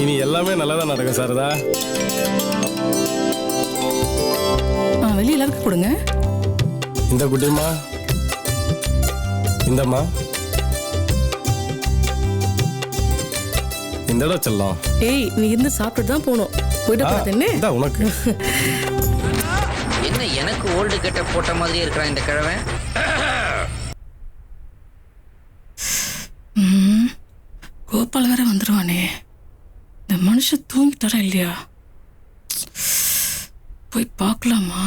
இனி எல்லாமே நல்லதா நடக்கும் சாரதா. வெளியே எல்லாருக்கும் கொடுங்க. இந்த குட்டிமா, இந்தம்மா, இந்தடா செல்லம். ஏய், நீ இருந்து சாப்பிட்டு தான் போகணும். போயிட்டு பார்த்தேன்னு இந்தா உனக்கு. என்ன எனக்கு ஓல்டு கெட்ட போட்ட மாதிரி இருக்கிறான் இந்த கிழவன். கோபால் வேற வந்துடுவானே. இந்த மனுஷன் தூங்கிட்டாரா இல்லையா? போய் பார்க்கலாமா?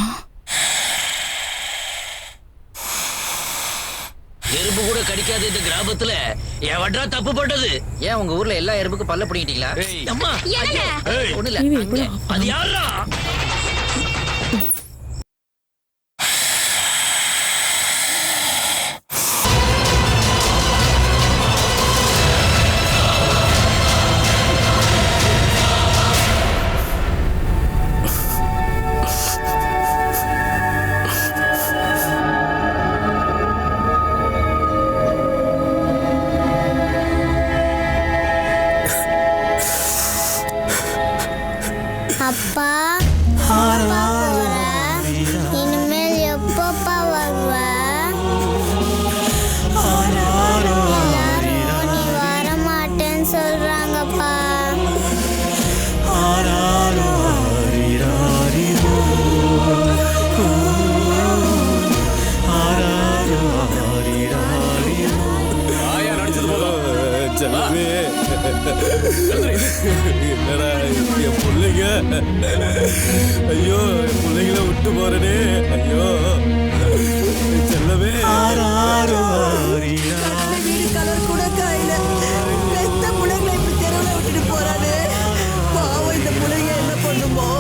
எறும்பு கூட கடிக்காது இந்த கிராமத்துல. எவடா தப்பு பண்றது? ஏன் உங்க ஊர்ல எல்லா எறும்புக்கும் பல்ல பிடிக்கிட்டீங்களா? அம்மா ஒண்ணு இல்ல. அது யாரா? அப்பா, இனிமேல் எப்பப்பா வருவ? எல்லாரும் நீ வர மாட்டேன்னு சொல்றாங்கப்பா. என்னடா என் பிள்ளைங்க, ஐயோ என் பிள்ளைங்கள விட்டு போறனே, ஐயோ செல்லவே. கலர் கூட கையில பெத்த பிள்ளைங்களை இப்படி தெருவில் விட்டுட்டு போறாரு. பாவம், இந்த பிள்ளைங்க என்ன பண்ணுமோ?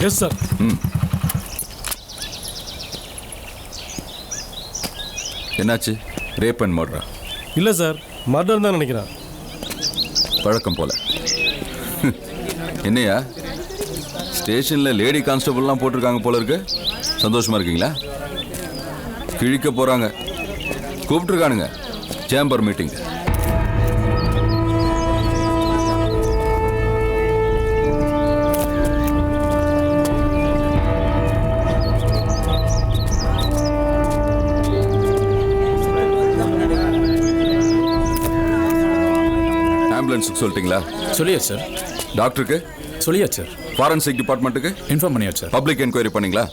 Yes sir. என்னாச்சு? ரேப் அண்ட் மர்டரா? இல்லை சார், மர்டர் தான் நினைக்கிறேன். பழக்கம் போல. என்னையா ஸ்டேஷனில் லேடி கான்ஸ்டபிள்லாம் போட்டிருக்காங்க போல இருக்கு. சந்தோஷமா இருக்கீங்களா? கிழிக்க போறாங்க, கூப்பிட்டுருக்கானுங்க சேம்பர் மீட்டிங். ஆம்புலன்ஸுக்கு சொல்லிட்டீங்களா? சொல்லியாச்சு சார். டாக்டருக்கு சொல்லியாச்சு சார். ஃபாரன்சிக் டிபார்ட்மெண்ட்டுக்கு இன்ஃபார்ம் பண்ணியாச்சு சார். பப்ளிக் என்கொயரி பண்ணீங்களா?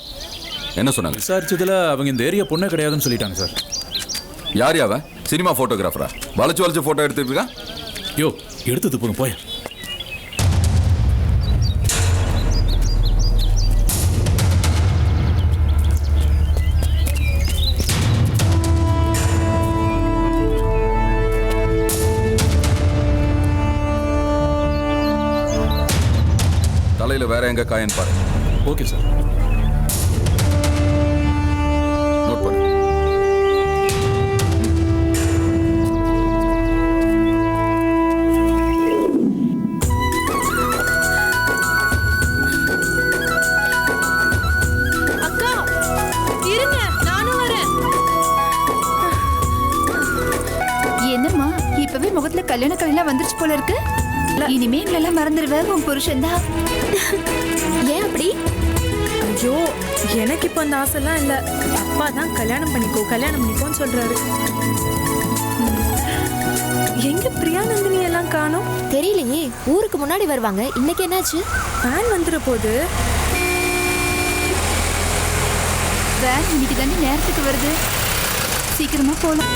என்ன சொன்னாங்க? விசாரிச்சதுல அவங்க இந்த ஏரியா பொண்ணே கிடையாதுன்னு சொல்லிட்டாங்க சார். யார் யாவன்? சினிமா போட்டோகிராஃபரா? வளைச்சு வளைச்சு போட்டோ எடுத்துட்டு இருக்கான். யோ, எடுத்து போங்க போய். தலையில வேற எங்க காயன்னு பாரு. Okay sir. நோட் பண்ணு. அக்கா இருங்க, நானும் வரேன். என்னம்மா இப்பவே முகத்துல கல்யாண கலையெல்லாம் வந்துருச்சு போல இருக்கு. இனிமே எங்களெல்லாம் மறந்துடுவ உன் புருஷன் தான். ஏன் அப்படி? ஐயோ, எனக்கு இப்போ அந்த ஆசைலாம் இல்லை. அப்பா தான் கல்யாணம் பண்ணிக்கோன்னு சொல்றாரு. எங்க பிரியாநந்தினி எல்லாம் காணோம்? தெரியலையே, ஊருக்கு முன்னாடி வருவாங்க. இன்னைக்கு என்னாச்சு? வேன் வந்துற போது. வேன் இன்னைக்கு தானே நேரத்துக்கு வருது, சீக்கிரமா போலாம்.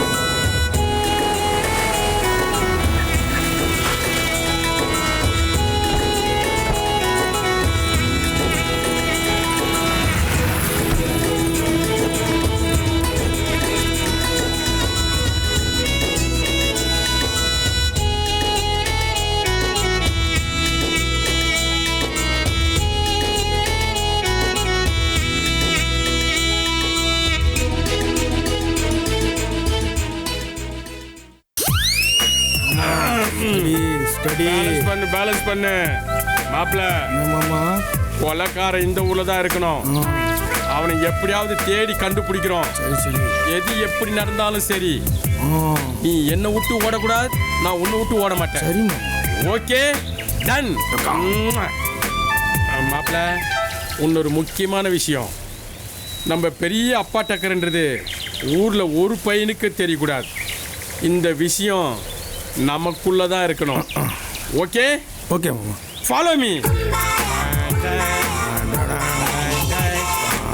பேலன்ஸ் பண்ணு மாப்பிள்ள. கொலைக்காரன் இந்த ஊர்ல தான் இருக்கணும். அவனை எப்படியாவது தேடி கண்டுபிடிக்கிறோம். எது எப்படி நடந்தாலும் சரி, நீ என்ன விட்டு ஓடக்கூடாது, நான் உன்னை விட்டு ஓட மாட்டேன். Okay, done. மாப்பிள்ள, இன்னொரு முக்கியமான விஷயம், நம்ம பெரிய அப்பா டக்கர்ன்றது ஊர்ல ஒரு பையனுக்கு தெரியக்கூடாது. இந்த விஷயம் நமக்குள்ளதான் இருக்கணும். ஓகே ஓகே மாமா. Follow me.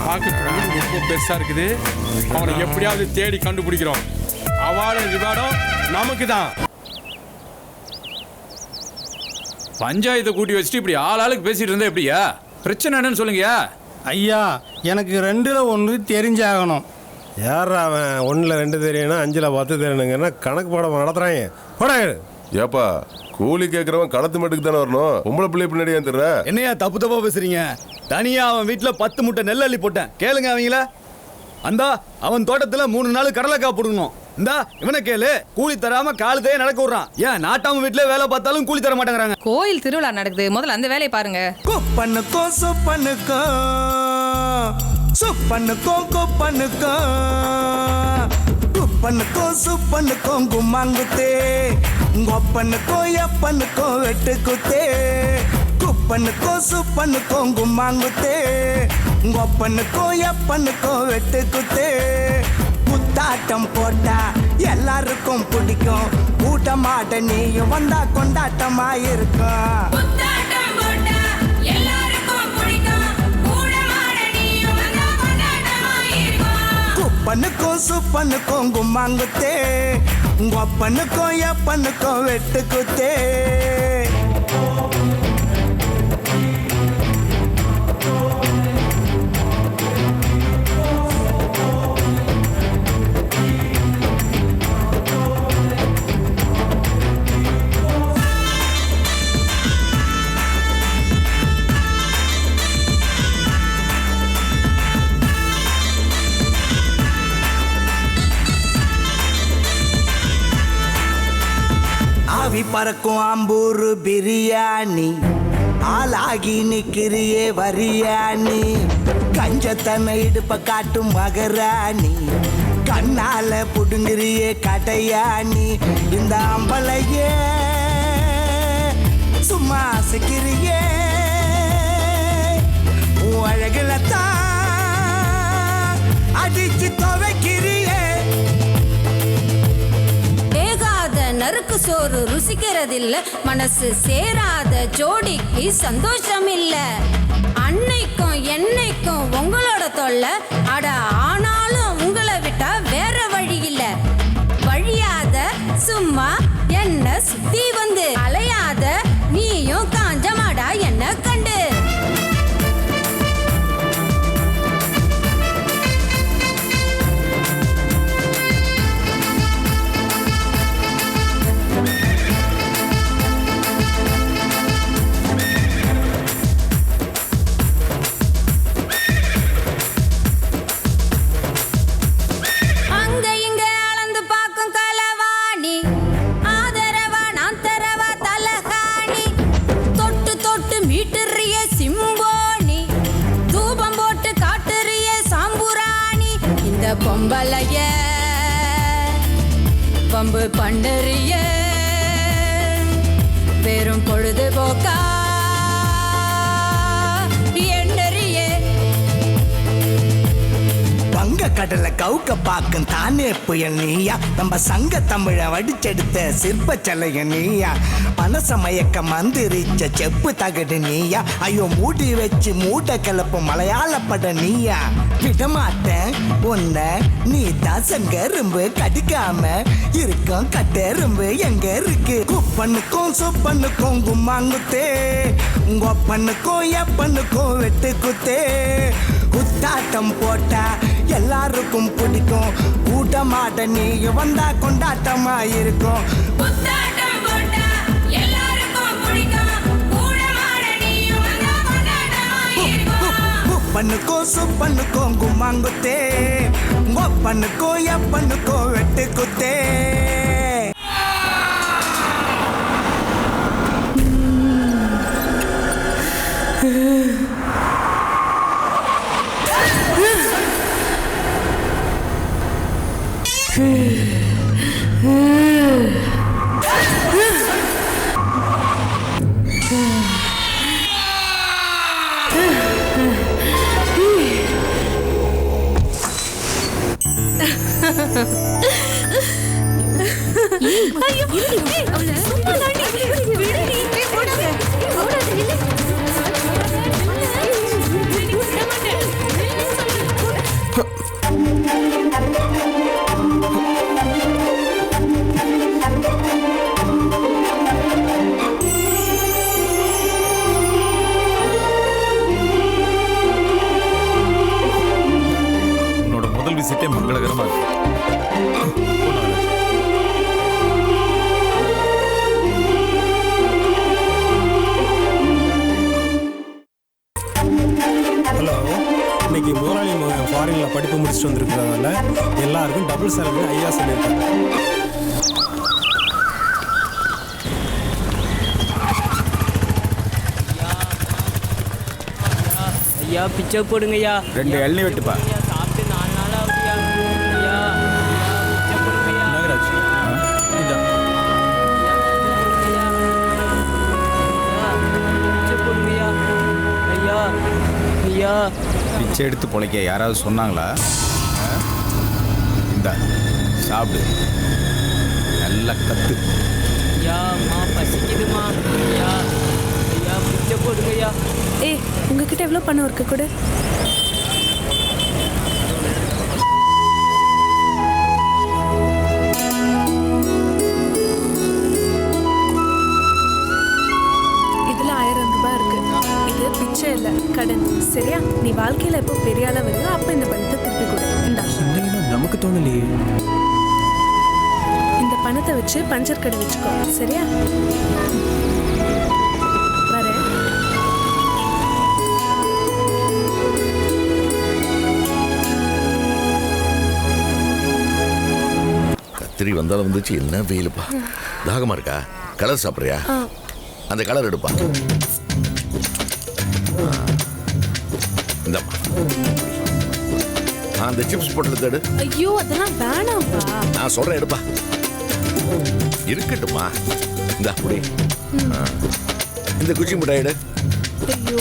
பார்க்கறதுக்கு ரொம்ப பெருசா இருக்குது. அவனை எப்படியாவது தேடி கண்டுபிடிக்கிறோம். அவார்டும் ரிவார்டும் நமக்கு தான். பஞ்சாயத்தை கூட்டி வச்சுட்டு இப்படி ஆளுக்கு பேசிட்டு இருந்தா எப்படியா? பிரச்சனை என்னன்னு சொல்லுங்கயா. ஐயா, எனக்கு 2ல் 1 தெரிஞ்சாகணும். யாரா அவன் 1ல் 2 தெரியணும், 5ல் 10 தெரியணுங்கன்னா கணக்கு போட நடத்துறாங்க. போடா. ஏப்பா, கூலி கேட்கறவன் களத்து மட்டுக்கு தானே வரணும். பொம்பளை பிள்ளை பின்னாடி ஏன் தர்ற? என்னையா தப்பு தப்பா பேசுறீங்க? தனியா அவன் வீட்டுல 10 மூட்டை நெல் அள்ளி போட்டேன். கேளுங்க அவங்கள. அந்தா அவன் தோட்டத்துல 3 நாள் கடலைக்காய் போடணும். இந்தா இவனை கேளு, கூலி தராம காலத்தையே நடக்க விடுறான். ஏன் நாட்டாம வீட்டுல வேலை பார்த்தாலும் கூலி தர மாட்டேங்கிறாங்க. கோயில் திருவிழா நடக்குது, முதல்ல அந்த வேலையை பாருங்க. பண்ணுக்கோ சொப்பனுக்கோ, சொப்பனுக்கோ கொப்பனுக்கோ, குப்பனுக்கோ சுப்பனுக்கோ கும்மாங்குத்தே, கொப்பனுக்கோ எப்பனுக்கோ வெட்டு குத்தே, குப்பனுக்கோ சுப்பனுக்கோ கும்மாங்குத்தே, கொப்பனுக்கோ எப்பனுக்கோ வெட்டு குத்தே, குத்தாட்டம் போட்டா எல்லாருக்கும் பிடிக்கும். கூட்டமாட்ட நீயும் வந்தா கொண்டாட்டமா இருக்கும். குப்பனுக்கும் சுப்பனுக்கும் கும்மாங்குத்தே, உங்க அப்பனுக்கும் எப்பனுக்கும் வெட்டு குத்தே. ஆவி பறக்கும் ஆம்பூரு பிரியாணி, ஆளாகி நிக்கிறியே வரியாணி. கஞ்சத்தனை இடுப்ப காட்டும் மகராணி, கண்ணால புடுங்கிறியே கடையாணி. இந்த அம்பளையே சும்மா சிக்கிறியே, அழகுல தான் அடிச்சு துவைக்கிறியே. நறுக்கு சோறு ருசிக்கிறதில்ல, மனசு சேராத ஜோடிக்கு சந்தோஷம் இல்ல. அன்னைக்கும் என்னைக்கும் உங்களோட தொல்லை, அட ஆனாலும் உங்களை விட்டா வேற வழி இல்ல. வழியாத சும்மா என்ன சுத்தி வந்து அலையாத, நீயும் காஞ்சமாடா என்ன கண்டு. பொம்பளைய பம்பு பண்டறிய வெறும் பொழுதுபோக்கா எண்ணறிய. வங்க கடலை கவுக்க பாக்கும் தானே புயல் நீயா, நம்ம சங்க தமிழ வடிச்செடுத்த சிற்ப சலைய நீயா. மனச மயக்க மந்திரிச்ச செப்பு தகடு நீயா, ஐயோ மூடி வச்சு மூட்டை கிளப்பு மலையாள பட நீயா. விடமாட்டேன் உன்ன நீ தான் செங்கரும்பு, கடிக்காம இருக்கும் கட்டெரும்பு எங்க இருக்கு. குப்பனுக்கும் சுப்பனுக்கும் கும்மாங்குத்தே, உங்க அப்பனுக்கும் எப்பனுக்கும் வெட்டு குத்தே. குத்தாட்டம் போட்டா எல்லாருக்கும் பிடிக்கும். கூட்டமாட்ட நீ வந்தா கொண்டாட்டமா இருக்கும். பண்ணுக்கும் சுப்பனுக்கும் கும்மாங்குத்தே, ஒப்பனுக்கும் எப்பனுக்கும் வெட்டு குத்தே. உன்னோட முதல் விசிட்டே மங்களகரமா இருக்கு. ஹலோ, இன்னைக்கு முதலாளி ஃபாரின்ல படிப்பு முடிச்சுட்டு வந்திருக்கிறதால எல்லாருக்கும் டபுள் சேலரி ஐயா சொல்லியிருக்காங்க. ஐயா பிச்சை போடுங்க ஐயா. 2 இளநீ வெட்டுப்பா. சாப்பிட்டு 4 நாள் ஆகுதுயா. ஐயா பிச்சை போடுங்க ஐயா. நாகராஜ் இந்த பிச்சை போடுங்க ஐயா. ஐயா ஐயா பிச்சை எடுத்து பொழைக்க யாராவது சொன்னாங்களா? இந்த இந்த சாப்பிடு நல்லா கத்து. ஐயா அம்மா பசிக்குதுமா. ஐயா ஐயா பிச்சை போடுங்கய்யா. ஏய் உங்ககிட்ட எவ்வளோ பணம் இருக்கு கூட? இதுல 1000 ரூபாய் இருக்கு. இது பிச்சை இல்ல, கடன். சரியா? நீ வாழ்க்கையில எப்போ பெரிய ஆளா வரையோ அப்ப இந்த பணத்தை திருப்பி கொடு. இந்தா. நமக்கு தோணலையே. இந்த பணத்தை வச்சு பஞ்சர் கடை வச்சுக்கோ. சரியா? வரேன். கத்திரி வந்தாலும் வந்துச்சு. என்ன வெயிலுப்பா. தாகமா இருக்கா? கலர் சாப்பிட்றியா? அந்த கலர் எடுப்பா. இந்தம்மா அந்த சிப்ஸ் போட்டு தேடு. ஐயோ அதெல்லாம் வேணாம்பா. நான் சொல்றேன் எடுப்பா. இருக்கட்டுமா. இந்த அப்படி இந்த குச்சி மிட்டாய் எடு. ஐயோ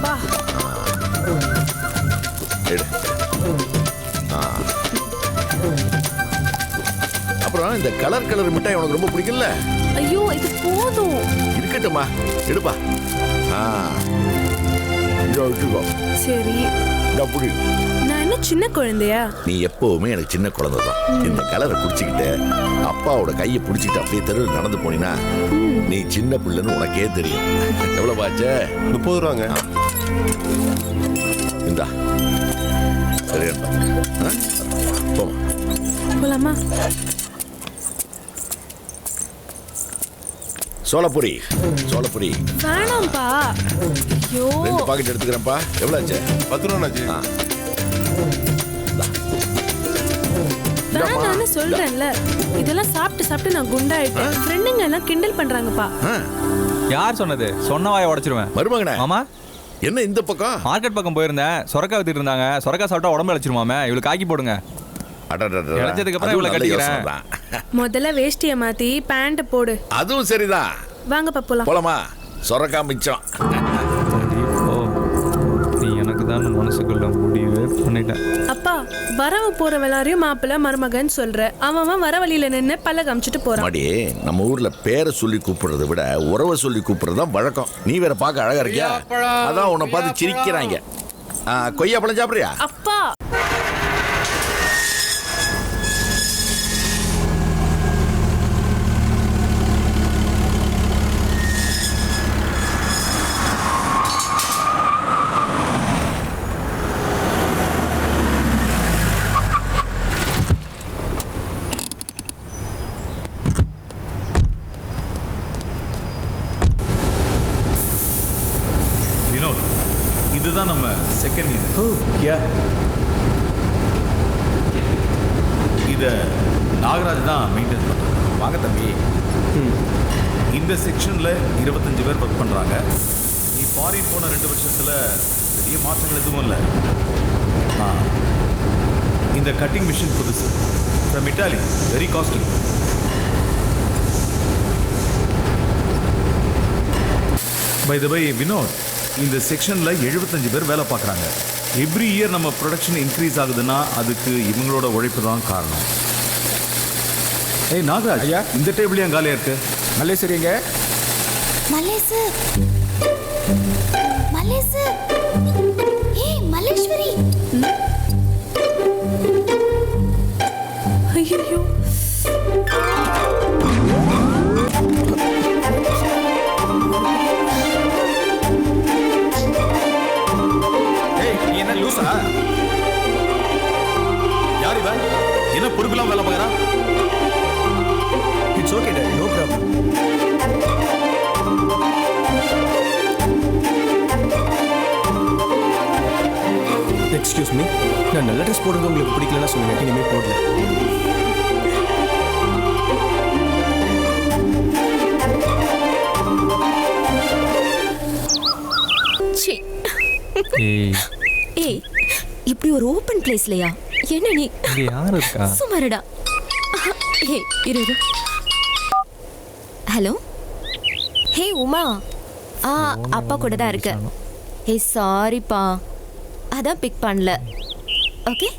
பா எடு. அப்புறம் இந்த கலர் கலர் மிட்டாய் உனக்கு ரொம்ப பிடிக்கும்ல? ஐயோ இது போதும். இருக்கட்டுமா எடுப்பா. சரி அப்படி. நான் என்ன சின்ன குழந்தையா? நீ எப்பவுமே எனக்கு சின்ன குழந்தை தான். இந்த கலரை குடிச்சுக்கிட்டு அப்பாவோட கையை பிடிச்சிட்டு அப்படியே தெருவில் நடந்து போனீங்கன்னா நீ சின்ன பிள்ளைன்னு உனக்கே தெரியும். எவ்வளவு ஆச்சு? 30 ரூபாங்க. இந்தா சரியா போமா. போலாமா? சோளப்பொரி சோளப்பொரி வேணாம்பா. ஐயோ 2 பாக்கெட் எடுத்துக்கிறேன்ப்பா. எவ்வளவு ஆச்சு? 10 ரூபாச்சு. வேணான்னு சொல்றேன்ல. இதெல்லாம் சாப்பிட்டு சாப்பிட்டு நான் குண்டாயிட்டேன். ஃப்ரெண்டுங்க எல்லாம் கிண்டல் பண்றாங்கப்பா. யார் சொன்னது? சொன்ன வாயை உடைச்சிருவேன். மருமகனே. மாமா என்ன இந்த பக்கம்? மார்க்கெட் பக்கம் போயிருந்தேன். சொரக்காய் வித்துட்டு இருந்தாங்க. சொரக்காய் சாப்பிட்டா உடம்பு இழைச்சிருமாமே. இவளுக்கு காக்கி போடுங்க. இழைச்சதுக்கு அப்புறம் இவளை கட்டிக்கிறேன். முதல்ல வேஷ்டியை மாத்தி பேண்ட் போடு. அதுவும் சரிதான். வாங்கப்பா போலாம். போலாமா? சொரக்காய் மிச்சம். நீ எனக்கு தான் மனசுக்குள்ள முடிவே பண்ணிட்டேன். அப்பா வரவ போற எல்லாரையும் மாப்பிள்ள மருமகன் சொல்ற. அவன் வர வழியில நின்று பல்ல காமிச்சிட்டு போறான். மாடி நம்ம ஊர்ல பேரை சொல்லி கூப்பிடுறதை விட உறவை சொல்லி கூப்பிடுறது தான் வழக்கம். நீ வேற பார்க்க அழகா இருக்கியா? அதான் உன்னை பார்த்து சிரிக்கிறாங்க. கொய்யா பழம் சாப்பிடுறியா? அப்பா இதுதான் நம்ம செகண்ட் இயர். இத நாகராஜ் தான் மெயின்டைன் பண்றாங்க. வாங்க தம்பி. இந்த செக்ஷன்ல 25 பேர் ஒர்க் பண்றாங்க. நீ ஃபாரின் போன 2 வருஷத்துல பெரிய மாற்றங்கள் எதுவும் இல்லை. இந்த கட்டிங் மிஷின் புதுசு. From Italy. Very costly. By the by Vinod, இந்த செக்ஷன்ல 75 பேர் வேலை பார்க்குறாங்க. எவ்ரி இயர் நம்ம ப்ரொடக்ஷன் இன்க்ரீஸ் ஆகுதுன்னா அதுக்கு இவங்களோட உழைப்பு தான் காரணம். ஏய் நாகராஜ், ஐயா இந்த டேபிள் ஏன் காலியா இருக்கு? மல்லேஸ்வரிங்க. மல்லேசு மல்லேசு. ஏய் மல்லேஸ்வரி. ஐயோ என்ன லூசா? யார் இவன்? என்ன பொறுப்பெல்லாம் வேலை பார்க்கறா? It's okay daddy, no problem. Excuse me, நான் நல்ல ட்ரெஸ் போடுறது உங்களுக்கு பிடிக்கலன்னா சொல்லுங்க, இனிமேல் போடல. ஏய் இப்படி ஒரு ஓபன் பிளேஸ்லயா? என்ன நீ? இங்க யார் இருக்கா? சுமாரடா. ஏய் இரு. ஹலோ. ஹே உமா. அப்பா கூட தான் இருக்க. ஹே சாரிப்பா, அதான் பிக் பண்ணல. ஓகே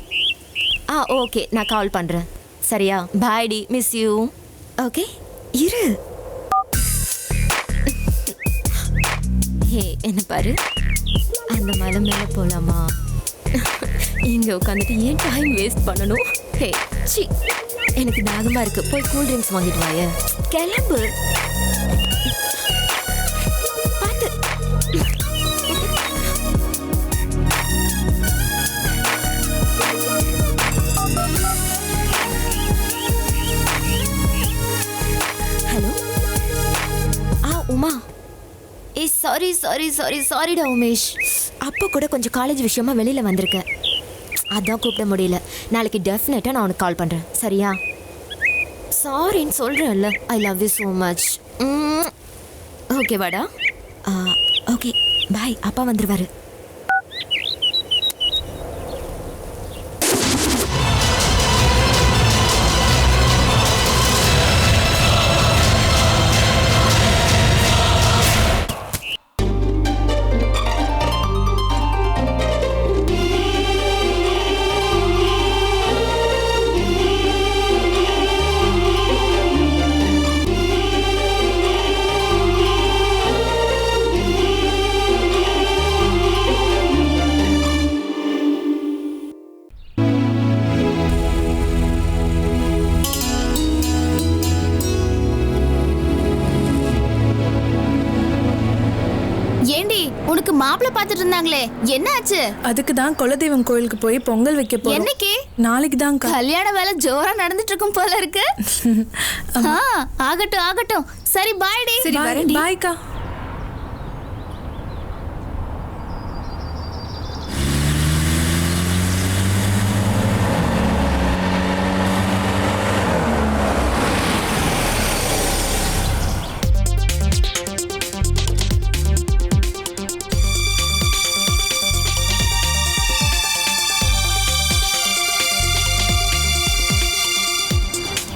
ஓகே நான் கால் பண்றேன். சரியா? பை டி, மிஸ் யூ. ஓகே இரு. ஹே என்ன பாரு, அந்த மலை மேல போலாமா? இங்க உட்காந்துட்டு ஏன் டைம் வேஸ்ட் பண்ணணும்? ஹே சி, எனக்கு தாகமா இருக்கு, போய் கூல் ட்ரிங்க்ஸ் வாங்கிட்டு வாயே. கிளம்பு. பாத்து. ஹலோ உமா. சாரிடா உமேஷ். அப்போ கூட கொஞ்சம் காலேஜ் விஷயமா வெளியில வந்திருக்கேன், அதான் கூப்பிட முடியல. நாளைக்கு டெஃபினட்டா நான் உனக்கு கால் பண்றேன். சரியா? சாரின்னு சொல்றேன்ல. I love you so much. Okay வாடா. Okay bye. அப்பா வந்துருவாரு. மாப்பிள்ள பாத்துட்டு இருந்தாங்களே, என்ன ஆச்சு? அதுக்கு தான் குலதெய்வம் கோயிலுக்கு போய் பொங்கல் வைக்க போறோம். என்னைக்கு? நாளைக்கு தான். கல்யாண வேலை ஜோரா நடந்துட்டு இருக்கும் போல இருக்கு. ஆகட்டும் ஆகட்டும். சரி பாய் டி. சரி வரேன். பாய்க்கா.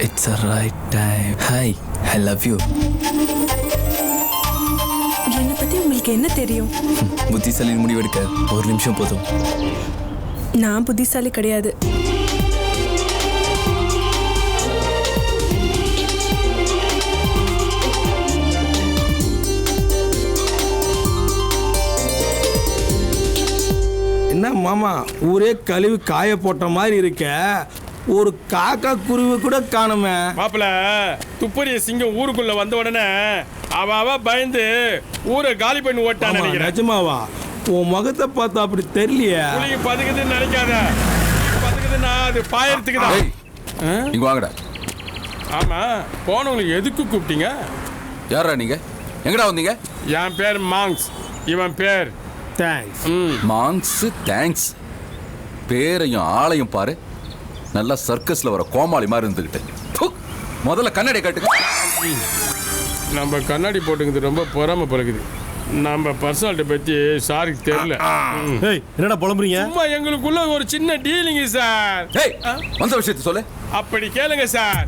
It's the right time. Hi, I love you. என்னை பத்தி உங்களுக்கு என்ன தெரியும்? புத்திசாலி முடிவெடுக்க ஒரு நிமிஷம் போதும். நான் புத்திசாலி கிடையாது. என்ன மாமா, ஊரே கழுவி காய போட்ட மாதிரி இருக்க, ஒரு காக்கா குருவி கூட காணுமே. மாப்பிள்ள, துப்பறிய சிங்கம் ஊருக்குள்ள வந்த உடனே அவ பயந்து ஊரை காலி பண்ணி ஓட்டான்னு நினைக்கிறேன். நிஜமாவா? உன் முகத்தை பார்த்தா அப்படி தெரியலையே. புலிக்கு பதுக்குதுன்னு நினைக்காத. பதுக்குதுன்னா அது பாயறதுக்கு தான். இங்க வாங்கடா. ஆமா, போனவங்களுக்கு எதுக்கு கூப்பிட்டீங்க? யாரா நீங்க? எங்கடா வந்தீங்க? என் பேர் மாங்ஸ், இவன் பேர் தேங்க்ஸ். Monks thanks. பேரையும் ஆளையும் பாரு, நல்லா சர்க்கஸ்ல வர கோமாளி மாதிரி இருந்துகிட்டு. முதல்ல கண்ணாடி காட்டுங்க. நம்ம கண்ணாடி போட்டுங்கிறது ரொம்ப பொறாம பழகுது. நம்ம பர்சனாலிட்டி பத்தி சாருக்கு தெரியல. என்னடா புலம்புறீங்க? சும்மா எங்களுக்குள்ள ஒரு சின்ன டீலிங் சார். வந்த விஷயத்தை சொல்லு. அப்படி கேளுங்க சார்.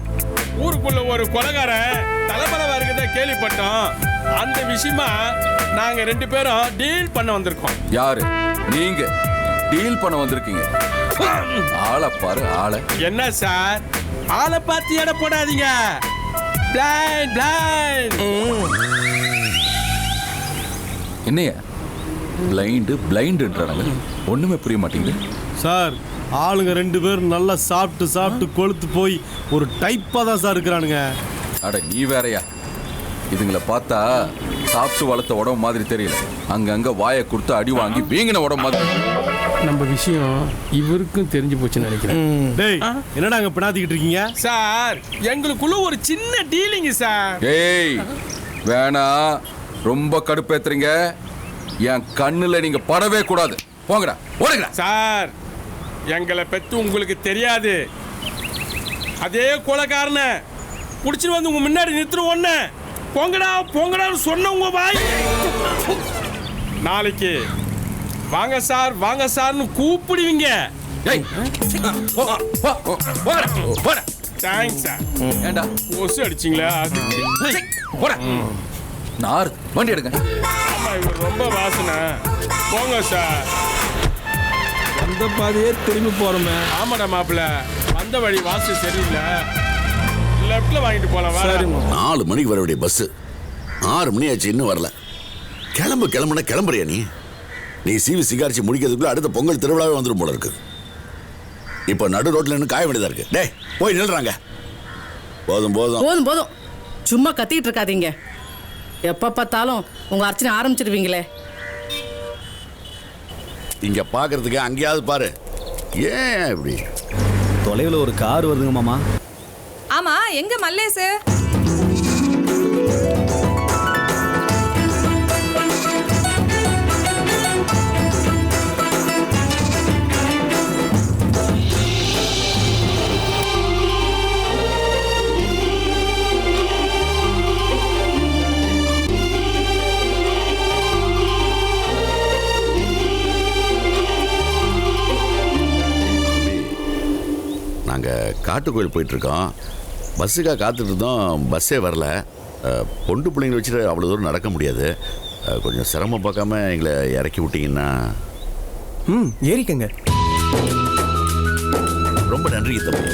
ஊருக்குள்ள ஒரு கொலைகாரன் தலைபலவா இருக்கதா கேள்விப்பட்டோம். அந்த விஷயமா நாங்க 2 பேரும் டீல் பண்ண வந்திருக்கோம். யாரு நீங்க? டீல் பண்ண வந்திருக்கீங்க? ஆளை பாரு ஆளை. என்ன சார், ஆளை பார்த்து எடை போடாதீங்க. Blind blind. என்னையா பிளைண்டு பிளைண்டுன்றாங்க? ஒண்ணுமே புரிய மாட்டேங்குது சார். ஆளுங்க 2 பேரும் நல்லா சாப்பிட்டு கொழுத்து போய் ஒரு டைப்பா தான் சார் இருக்கிறானுங்க. அட நீ வேறையா? இதுங்களை பார்த்தா சாப்பிட்டு வளர்த்த உடம்பு மாதிரி தெரியல, அங்கங்க வாயை கொடுத்து அடி வாங்கி வீங்கின உடம்பு மாதிரி. நம்ம விஷயம் இவருக்கும் தெரிஞ்சு போச்சுன்னு நினைக்கிறேன். டேய், என்னடா அங்க பினாத்திக்கிட்டு இருக்கீங்க? சார், எங்களுக்குள்ள ஒரு சின்ன டீலிங் சார். ஏய் வேணா, ரொம்ப கடுப்பேத்துறீங்க. என் கண்ணுல நீங்க படவே கூடாது. போங்கடா, ஓடுங்கடா. சார், எங்களை பத்தி உங்களுக்கு தெரியாது. அதே கொலைக்காரன புடிச்சிட்டு வந்து உங்க முன்னாடி நிறுத்துறோம். ஒண்ணு போங்கடா போங்கடான்னு சொன்ன உங்க வாய். நாளைக்கு வாங்க சார் வாங்க சார்னு கூப்பிடுவீங்க. Thanks sir. ஏண்டா கொசு அடிச்சிங்களா? நார் வண்டி எடுங்க. ஆமா, இவர் ரொம்ப வாசனை. போங்க சார். அந்த பாதையே திரும்பி போறோமே. ஆமாடா மாப்பிள்ள, வந்த வழி வாசு சரியில்லை, லெஃப்ட்ல வாங்கிட்டு போலாம். 4 மணிக்கு வர வேண்டிய பஸ் 6 மணி ஆச்சு, இன்னும் வரல. கிளம்புனா கிளம்புறியா நீ சீவி சிகாரிச்சு முடிக்கிறதுக்குள்ள அடுத்த பொங்கல் திருவிழாவே வந்துடும் போல இருக்கு. இப்போ நடு ரோட்ல நின்று காய வேண்டியதா இருக்கு. டேய் போய் நில்றாங்க. போதும் சும்மா கத்திட்டு இருக்காதீங்க. எப்ப பார்த்தாலும் உங்க அர்ச்சனை ஆரம்பிச்சிருவீங்களே. இங்க பாக்குறதுக்கு அங்கேயாவது பாரு. ஏன் இப்படி தொலைவில் ஒரு கார் வருதுங்க மாமா. ஆமா, எங்க மல்லேசு? நாங்கள் காட்டுக்கோயில் போயிட்டுருக்கோம். பஸ்ஸுக்காக காத்துட்டு இருந்தோம், பஸ்ஸே வரல. பொண்டு பிள்ளைங்களை வச்சுட்டு அவ்வளோ தூரம் நடக்க முடியாது. கொஞ்சம் சிரமம் பார்க்காம எங்களை இறக்கி விட்டீங்கன்னா. ஏறிக்கங்க. ரொம்ப நன்றி தம்பி.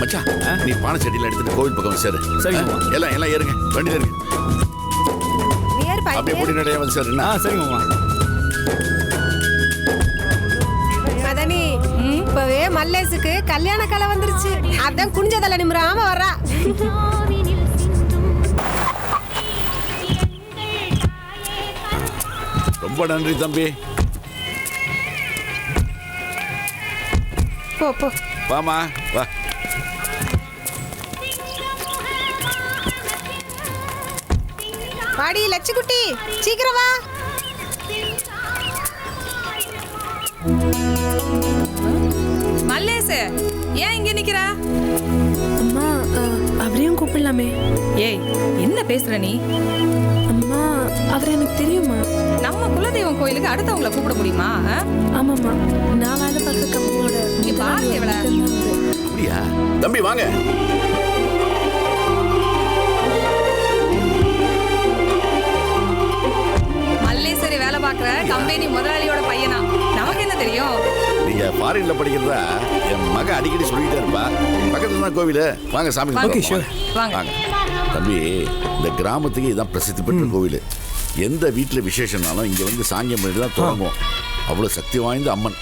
மச்சான், நீ பானை சட்டியில் எடுத்துட்டு கோவில் பக்கம் சேரு. சரி, எல்லாம் ஏறுங்க, வண்டியில் இருக்கு. அப்படியே போட்டி நிறைய வந்து சார். சரிங்க மாமா. மதனி, இப்பவே மல்லேசுக்கு கல்யாண கலை வந்துருச்சு. அதான் குஞ்சதல நிமிராம வர்றா. ரொம்ப நன்றி தம்பி. போ வாமா வா. பாடி லட்சுக்குட்டி, சீக்கிரம் வா. மல்லேசு, ஏன் இங்க நிக்கிறா? அம்மா, அவரையும் கூப்பிடலாமே. ஏய், என்ன பேசுற நீ? அம்மா, அவர் எனக்கு தெரியுமா? நம்ம குலதெய்வம் கோயிலுக்கு அடுத்தவங்களை கூப்பிட முடியுமா? ஆமாம்மா, நான் வேலை பார்க்க கம்பெனியோட. நீ பாருங்க இவள. அப்படியா தம்பி, வாங்க. மல்லேஸ்வரி வேலை பார்க்குற கம்பெனி முதலாளியோட பையனா? நமக்கு என்ன தெரியும்? நீங்க ஃபாரின்ல படிக்கிறதா என் மக அடிக்கடி சொல்லிட்டே இருப்பா. பக்கத்துல தான் கோவில். வாங்க சாமி கும்பிடுவோம். வாங்க தம்பி. இந்த கிராமத்துக்கு இதான் பிரசித்தி பெற்ற கோவில். எந்த வீட்டில் விசேஷம்னாலும் இங்க வந்து சாங்கியம் பண்ணி தான் தொடங்கும். அவ்வளோ சக்தி வாய்ந்த அம்மன்.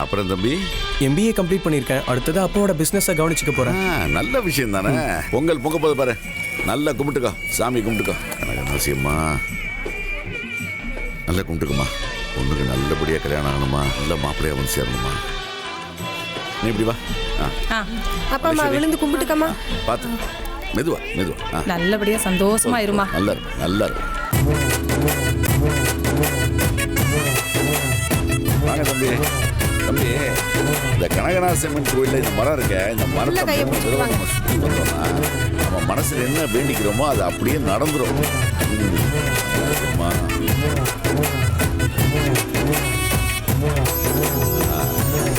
அப்புறம் தம்பி, MBA கம்ப்ளீட் பண்ணியிருக்கேன். அடுத்தது அப்பாவோட பிஸ்னஸை கவனிச்சுக்க போறேன். நல்ல விஷயம் தானே. பொங்கல் பொங்க போது பாரு, நல்லா கும்பிட்டுக்கோ, சாமி கும்பிட்டுக்கோ. எனக்கு அவசியமா நல்லா கும்பிட்டுக்குமா. பொண்ணுக்கு நல்லபடியாக கல்யாணம் ஆகணுமா, நல்ல மாப்பிள்ளையா வந்து சேரணுமா. நீ இப்படி வா. அப்பா அம்மா விழுந்து கும்பிட்டுக்கம்மா. பார்த்து மெதுவா. நல்லபடியா சந்தோஷமா இருமா. நல்லா இருக்கு. வாங்க தம்பி. இந்த கனகநாசம்மன் கோயிலில் இந்த மரம் இருக்க, இந்த மரத்தை நம்ம சுற்றி வந்தோம்னா நம்ம மனசில் என்ன வேண்டிக்கிறோமோ அது அப்படியே நடந்துடும்.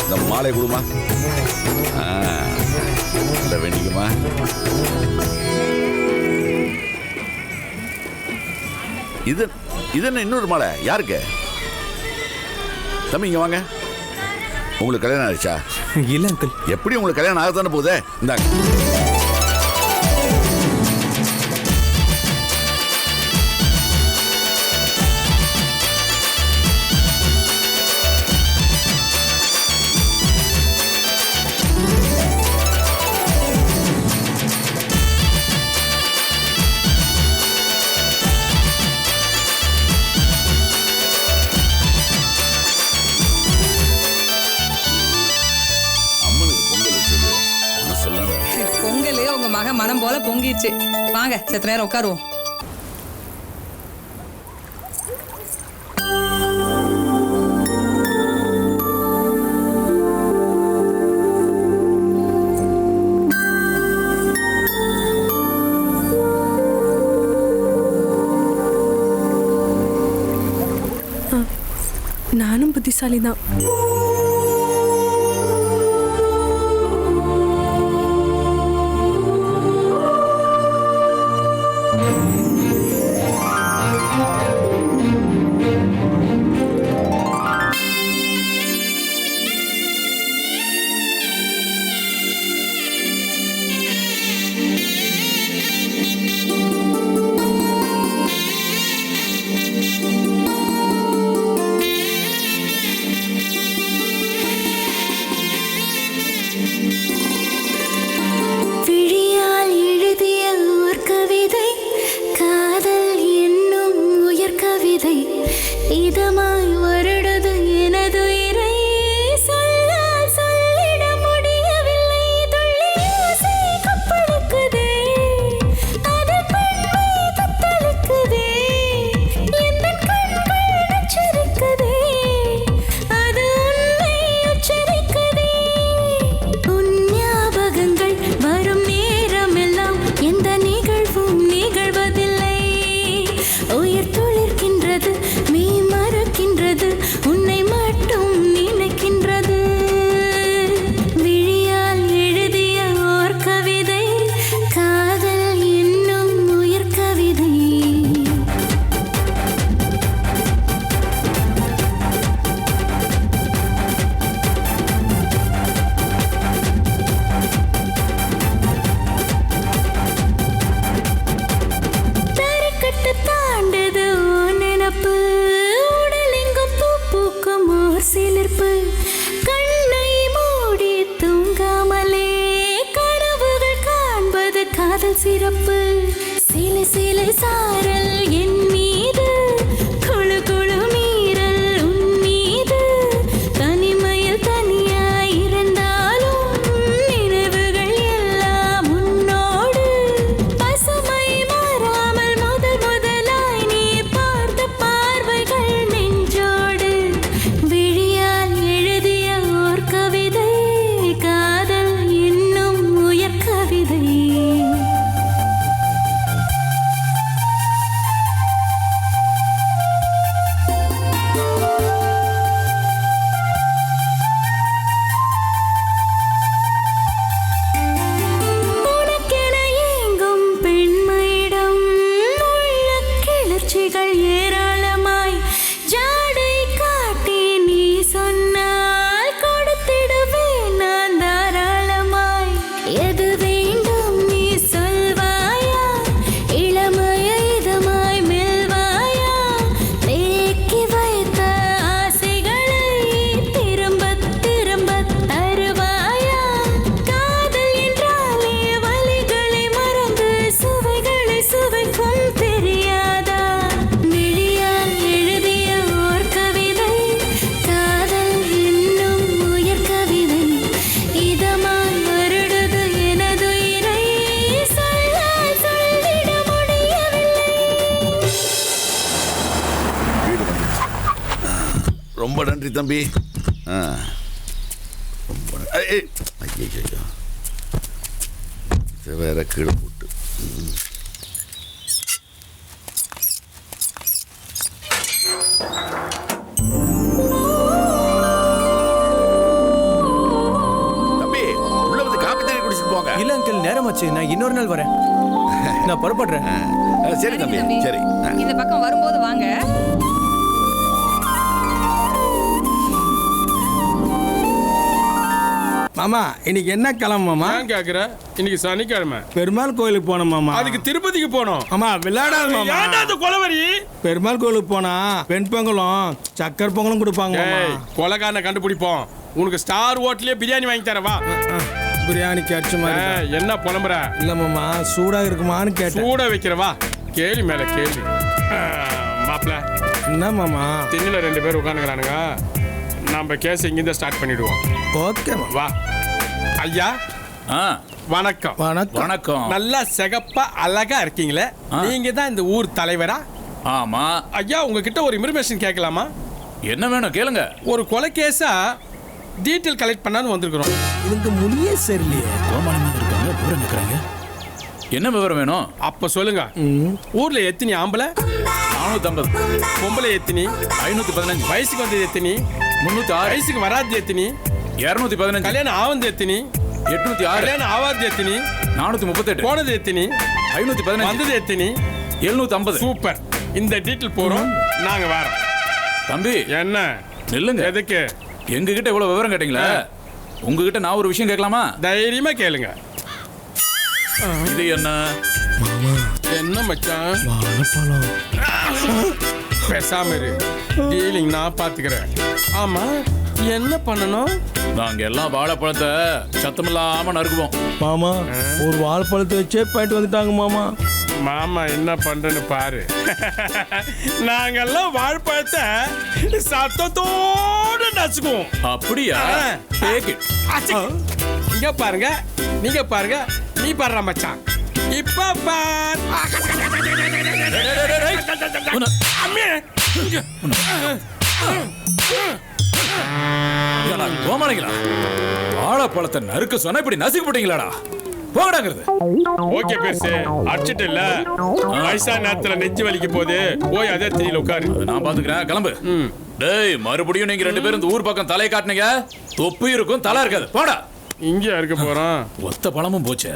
இந்த மாலை கொடுமா. இல்லை வேண்டிக்குமா. இது என்ன இன்னொரு மாலை யாருக்கு? தம்பி இங்க வாங்க. உங்களுக்கு கல்யாணம் ஆயிடுச்சா? இல்ல அங்கிள். எப்படி உங்களுக்கு கல்யாணம் ஆகத்தானே போகுதே. இந்தாங்க. பொங்கல் உங்க மக மனம் போல பொங்கிடுச்சு. வாங்க செத்த நேரம் உட்காருவோம். நானும் புத்திசாலி தான். பூவு சில சில சாரல் என் மீது குழு குழு மீறல் உன் மீது தனிமையில் தனியாய் இருந்தாலும் நினைவுகள் எல்லாம் உன்னோடு பசுமை மாறாமல் முதலாய் நீ பார்த்த பார்வைகள் நெஞ்சோடு விழியால் எழுதிய ஓர் கவிதை காதல் என்னும் உயர் கவிதை உனக்கென ஏங்கும் பெண்மையிடம் உள்ள கிளர்ச்சிகள் ஏராளமாய் ஜாடை காட்டி நீ சொன்னால் கொடுத்திடுவேன் நான் தாராளமாய் எது வேண்டும் நீ சொல்வாயா இளமைய இதமாய் மெல்வாயா தேக்கி வைத்த ஆசைகளை திரும்ப திரும்ப தருவாயா காதல் என்றாலே வலிகளை மறந்து சுவைகளை சுவைக்கும் தெரியாதா விழியால் எழுதிய ஓர் கவிதை காதல் என்னும் உயர் கவிதை இதமாய் வருடுது எனதுயிரை சொல்லால் சொல்லிட முடியவில்லை. ரொம்ப நன்றி தம்பி. ரொம்ப ஐயோ இது வேற கீழே போட்டு. தம்பி உள்ள வந்து காப்பி தண்ணி குடிச்சிட்டு போங்க. இல்ல அங்கிள் நேரமாச்சு, நான் இன்னொரு நாள் வரேன். நான் புறப்படுறேன். சரி தம்பி சரி. இந்த பக்கம் வரும்போது வாங்க. மாமா இன்னைக்கு என்ன கிளம்பு மாமா? ஏன் கேக்குற? இன்னைக்கு சனிக்கிழமை. பெருமாள் கோயிலுக்கு போனோம் மாமா. அதுக்கு திருப்பதிக்கு போனோம். ஆமா விளையாடாத மாமா. ஏன்டா அந்த கொலவரி? பெருமாள் கோயிலுக்கு போனா பெண் பொங்கலும் சக்கரை பொங்கலும் கொடுப்பாங்க மாமா. ஏய், கொலைகாரனை கண்டுபிடிப்போம். உனக்கு ஸ்டார் ஹோட்டல்லே பிரியாணி வாங்கி தரேன் வா. பிரியாணி கேட்ச மாதிரி. என்ன புலம்புற? இல்ல மாமா சூடா இருக்குமான்னு கேட்டேன். சூட வைக்கிறவா கேள்வி மேல கேள்வி. மாப்பிள்ள என்ன மாமா? திண்ணில 2 பேர் உட்காந்துக்கிறானுங்க. நம்ம கேஸ் இங்கிருந்து ஸ்டார்ட் பண்ணிடுவோம். ஓகே வா. ஐயா வணக்கம். வணக்கம். வணக்கம். நல்லா சிகப்பா அழகா இருக்கீங்களே, நீங்க தான் இந்த ஊர் தலைவரா? ஆமா. ஐயா உங்ககிட்ட ஒரு இன்ஃபர்மேஷன் கேட்கலாமா? என்ன வேணும் கேளுங்க. ஒரு கொலை கேஸா டீட்டெயில் கலெக்ட் பண்ணான்னு வந்திருக்கிறோம். இதுக்கு முடியே சரியில்லையே. கோமாளிமா இருக்காங்க, விவரம் கேட்கறாங்க. என்ன விவரம் வேணும்? அப்ப சொல்லுங்க. ஊர்ல எத்தனை ஆம்பளை? 450. பொம்பளை எத்தனை? 515. வயசுக்கு வந்தது எத்தனை? 306. வயசுக்கு வராது எத்தனை? 215. கல்யாணம் ஆவந்து எத்தனை? 806. கல்யாணம் ஆவாது எத்தனை? 438. போனது எத்தனை? 515. வந்தது எத்தனை? 750. சூப்பர். இந்த டீட்டெயில் போறோம், நாங்க வரோம். தம்பி என்ன நில்லுங்க. எதுக்கு? எங்ககிட்ட இவ்வளவு விவரம் கேட்டீங்களா? உங்ககிட்ட நான் ஒரு விஷயம் கேட்கலாமா? தைரியமா கேளுங்க. இது என்ன? என்ன மச்சான்? வாழைப்பழம். பேசாம இரு, டீலிங் நான் பாத்துக்கிறேன். ஆமா என்ன பண்ணணும்? நாங்க எல்லாம் வாழைப்பழத்தை சத்தமில்லாம நறுக்குவோம். மாமா ஒரு வாழைப்பழத்தை வச்சே போயிட்டு வந்துட்டாங்க மாமா. மாமா என்ன பண்றேன்னு பாரு. நாங்கெல்லாம் வாழைப்பழத்தை சத்தத்தோடு நசுக்குவோம். அப்படியா? இங்க பாருங்க, நீங்க பாருங்க, நீ பாடுற மச்சான். இப்ப பார். கோமாளிங்களா, வாழைப்பழத்தை நறுக்க சொன்னா இப்படி நசுக்கு போட்டீங்களாடா? போகடாங்கிறது. ஓகே பேசு, அடிச்சிட்டு இல்ல. வயசா நேரத்துல நெஞ்சு வலிக்க போது போய் அதே தீயில உட்காரு. நான் பாத்துக்கிறேன், கிளம்பு. டேய் மறுபடியும் நீங்க 2 பேரும் இந்த ஊர் பக்கம் தலையை காட்டுனீங்க, தொப்பி இருக்கும் தலை இருக்காது. போடா. இங்க இருக்க போறோம். ஒத்த பழமும் போச்சு.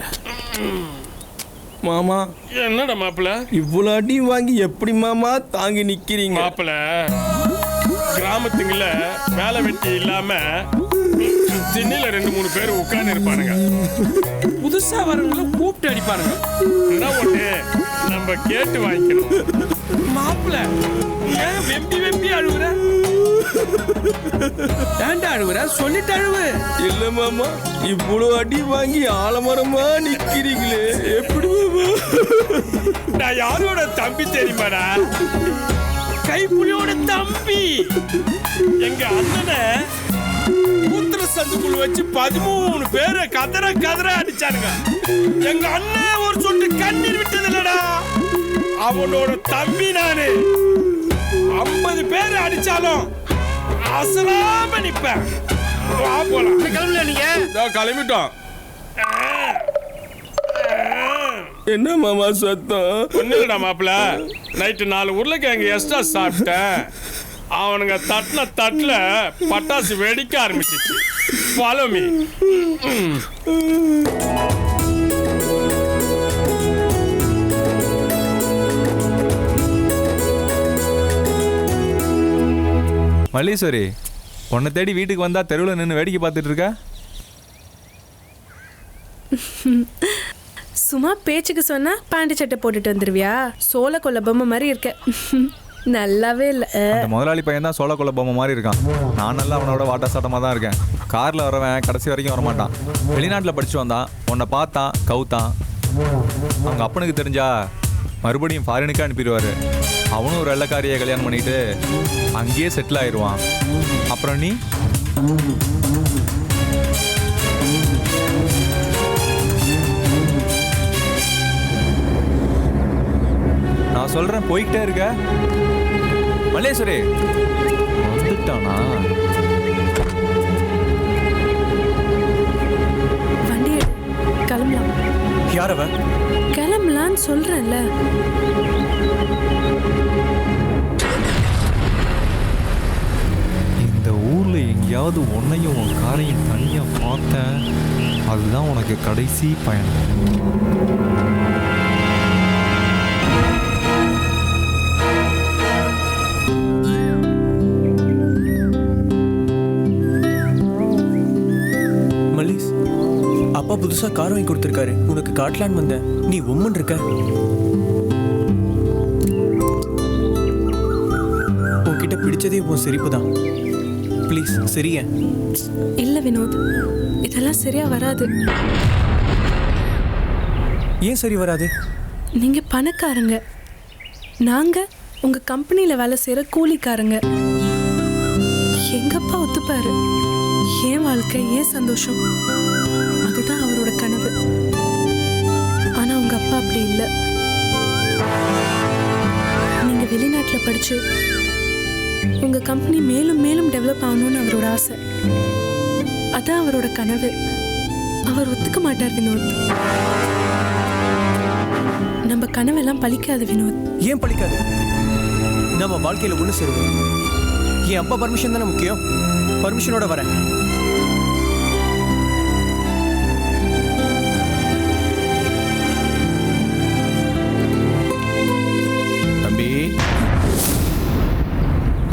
மாமா என்னடா மாப்பிள்ள இவ்வளவு அடி வாங்கி எப்படி மாமா தாங்கி நிக்கிறீங்க? மாப்பிள்ள கிராமத்துங்கள வேலை வெட்டி இல்லாம திண்ணில 2-3 பேர் உட்கார்ந்து இருப்பானுங்க. புதுசா வரவங்கள கூப்பிட்டு அடிப்பானுங்க. என்ன ஒண்ணு நம்ம கேட்டு வாங்கிக்கணும். மாப்பிள்ள ஏன் வெம்பி அழுவுற? ஏன்டா அழுவுற? சொல்லிட்டு அழுவு. இல்ல மாமா இவ்வளவு அடி வாங்கி ஆலமரமா நிக்கிறீங்களே எப்படி மாமா? நான் யாரோட தம்பி தெரியுமாடா? கைப்புலியோட தம்பி. எங்க அண்ணனை ஊத்திர சந்துக்குள்ள வச்சு 13 பேரை கதற அடிச்சானுங்க. எங்க அண்ணன் ஒரு சொட்டு கண்ணீர் விட்டது இல்லடா. அவனோட தம்பி நானு. 50 பேரை அடிச்சாலும் அசலாம நிப்பேன். வா போலாம். கிளம்பல நீங்க? கிளம்பிட்டோம். என்ன மாமா சத்தம்? ஒண்ணுடா மாப்பிள்ள, நைட்டு 4 உருளைக்கிழங்கு எக்ஸ்ட்ரா சாப்பிட்டேன். அவனுங்க தட்டுல பட்டாசு வெடிக்க ஆரம்பிச்சிச்சு. Follow me. மல்லீஸ்வரி, உன்னை தேடி வீட்டுக்கு வந்தா தெருவில் நின்று வேடிக்கை பார்த்துட்டு இருக்க? சும்மா பேச்சுக்கு சொன்னா பேண்ட் சட்டை போட்டுட்டு வந்துருவியா? சோள கொல்ல பொம்மை மாதிரி இருக்க. நல்லாவே இல்ல. அந்த முதலாளி பையன் தான் சோள கொல்ல பொம்மை மாதிரி இருக்கான். நான் நல்லா அவனோட வாட்ட சாட்டமாக தான் இருக்கேன். காரில் வரவன் கடைசி வரைக்கும் வரமாட்டான். வெளிநாட்டில் படிச்சு வந்தான், உன்னை பார்த்தான், கவுத்தான். அவங்க அப்பனுக்கு தெரிஞ்சா மறுபடியும் ஃபாரினுக்கு அனுப்பிடுவாரு. அவனும் ஒரு வெள்ளைக்காரியை கல்யாணம் பண்ணிட்டு அங்கேயே செட்டில் ஆயிடுவான். அப்புறம் நீ நான் சொல்றேன் போய்கிட்டே இருக்க. மல்லேஸ்வரி வந்துட்டானா? வண்டி கிளம்பலாம். யாரவ? கிளம்பலான்னு சொல்றேன்ல. இந்த ஊர்ல எங்கேயாவது உன்னையும் உன் காரையும் தனியா பார்த்தேன். அதுதான் உனக்கு கடைசி பயணம். மல்லீஸ், அப்பா புதுசா கார் வாங்கி கொடுத்துருக்காரு. உனக்கு காட்டலான்னு வந்தேன். நீ உம்மன் இருக்க. உன்கிட்ட பிடிச்சதே உன் சிரிப்பு தான். ப்ளீஸ் சரியா? இல்ல வினோத், இதெல்லாம் சரியா வராது. ஏன் சரி வராது? நீங்க பணக்காரங்க, நாங்க உங்க கம்பெனில வேலை செய்யற கூலிக்காரங்க. எங்கப்பா ஒத்துப்பாரு? ஏன் வாழ்க்கை, ஏன் சந்தோஷம், அதுதான் அவரோட கனவு. ஆனா உங்க அப்பா அப்படி இல்லை. நீங்க வெளிநாட்டுல படிச்சு உங்க கம்பெனி மேலும் மேலும் டெவலப் ஆகணும்னு அவரோட ஆசை. அதான் அவரோட கனவு. அவர் ஒத்துக்க மாட்டார் வினோத். நம்ம கனவெல்லாம் பலிக்காது வினோத். ஏன் பலிக்காது? நம்ம வாழ்க்கையில ஒண்ணு சேருவோம். என் அப்பா பர்மிஷன் தானே முக்கியம். பர்மிஷனோட வரேன். தம்பி,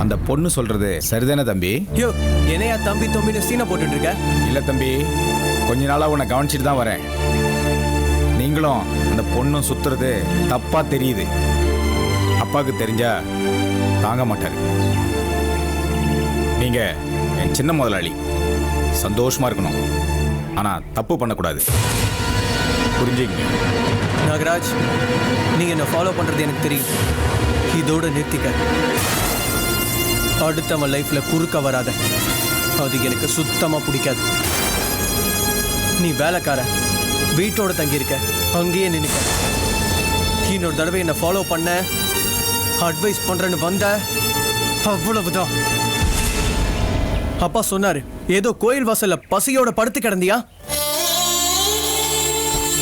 அந்த பொண்ணு சொல்றது சரிதானே தம்பி? யோ, என்னையா தம்பி தம்பின்னு சீனை போட்டுட்டு இருக்க? இல்ல தம்பி, கொஞ்ச நாளா உன்னை கவனிச்சிட்டு தான் வரேன். நீங்களும் அந்த பொண்ணும் சுத்துறது தப்பா தெரியுது. அப்பாவுக்கு தெரிஞ்சா தாங்க மாட்டாரு. நீங்க என் சின்ன முதலாளி, சந்தோஷமா இருக்கணும். ஆனா தப்பு பண்ணக்கூடாது. புரிஞ்சுங்க நாகராஜ், நீங்க என்ன ஃபாலோ பண்றது எனக்கு தெரியும். இதோட நிறுத்திக்க. அடுத்தவன் லைஃப்ல குறுக்க வராத. அது எனக்கு சுத்தமா பிடிக்காது. நீ வேலைக்கார, வீட்டோட தங்கி இருக்க, அங்கேயே நினைக்க. இன்னொரு தடவை என்ன ஃபாலோ பண்ண, அட்வைஸ் பண்றேன்னு வந்த, அவ்வளவுதான். அப்பா சொன்னாரு, ஏதோ கோயில் வாசல்ல பசியோட படுத்து கிடந்தியா?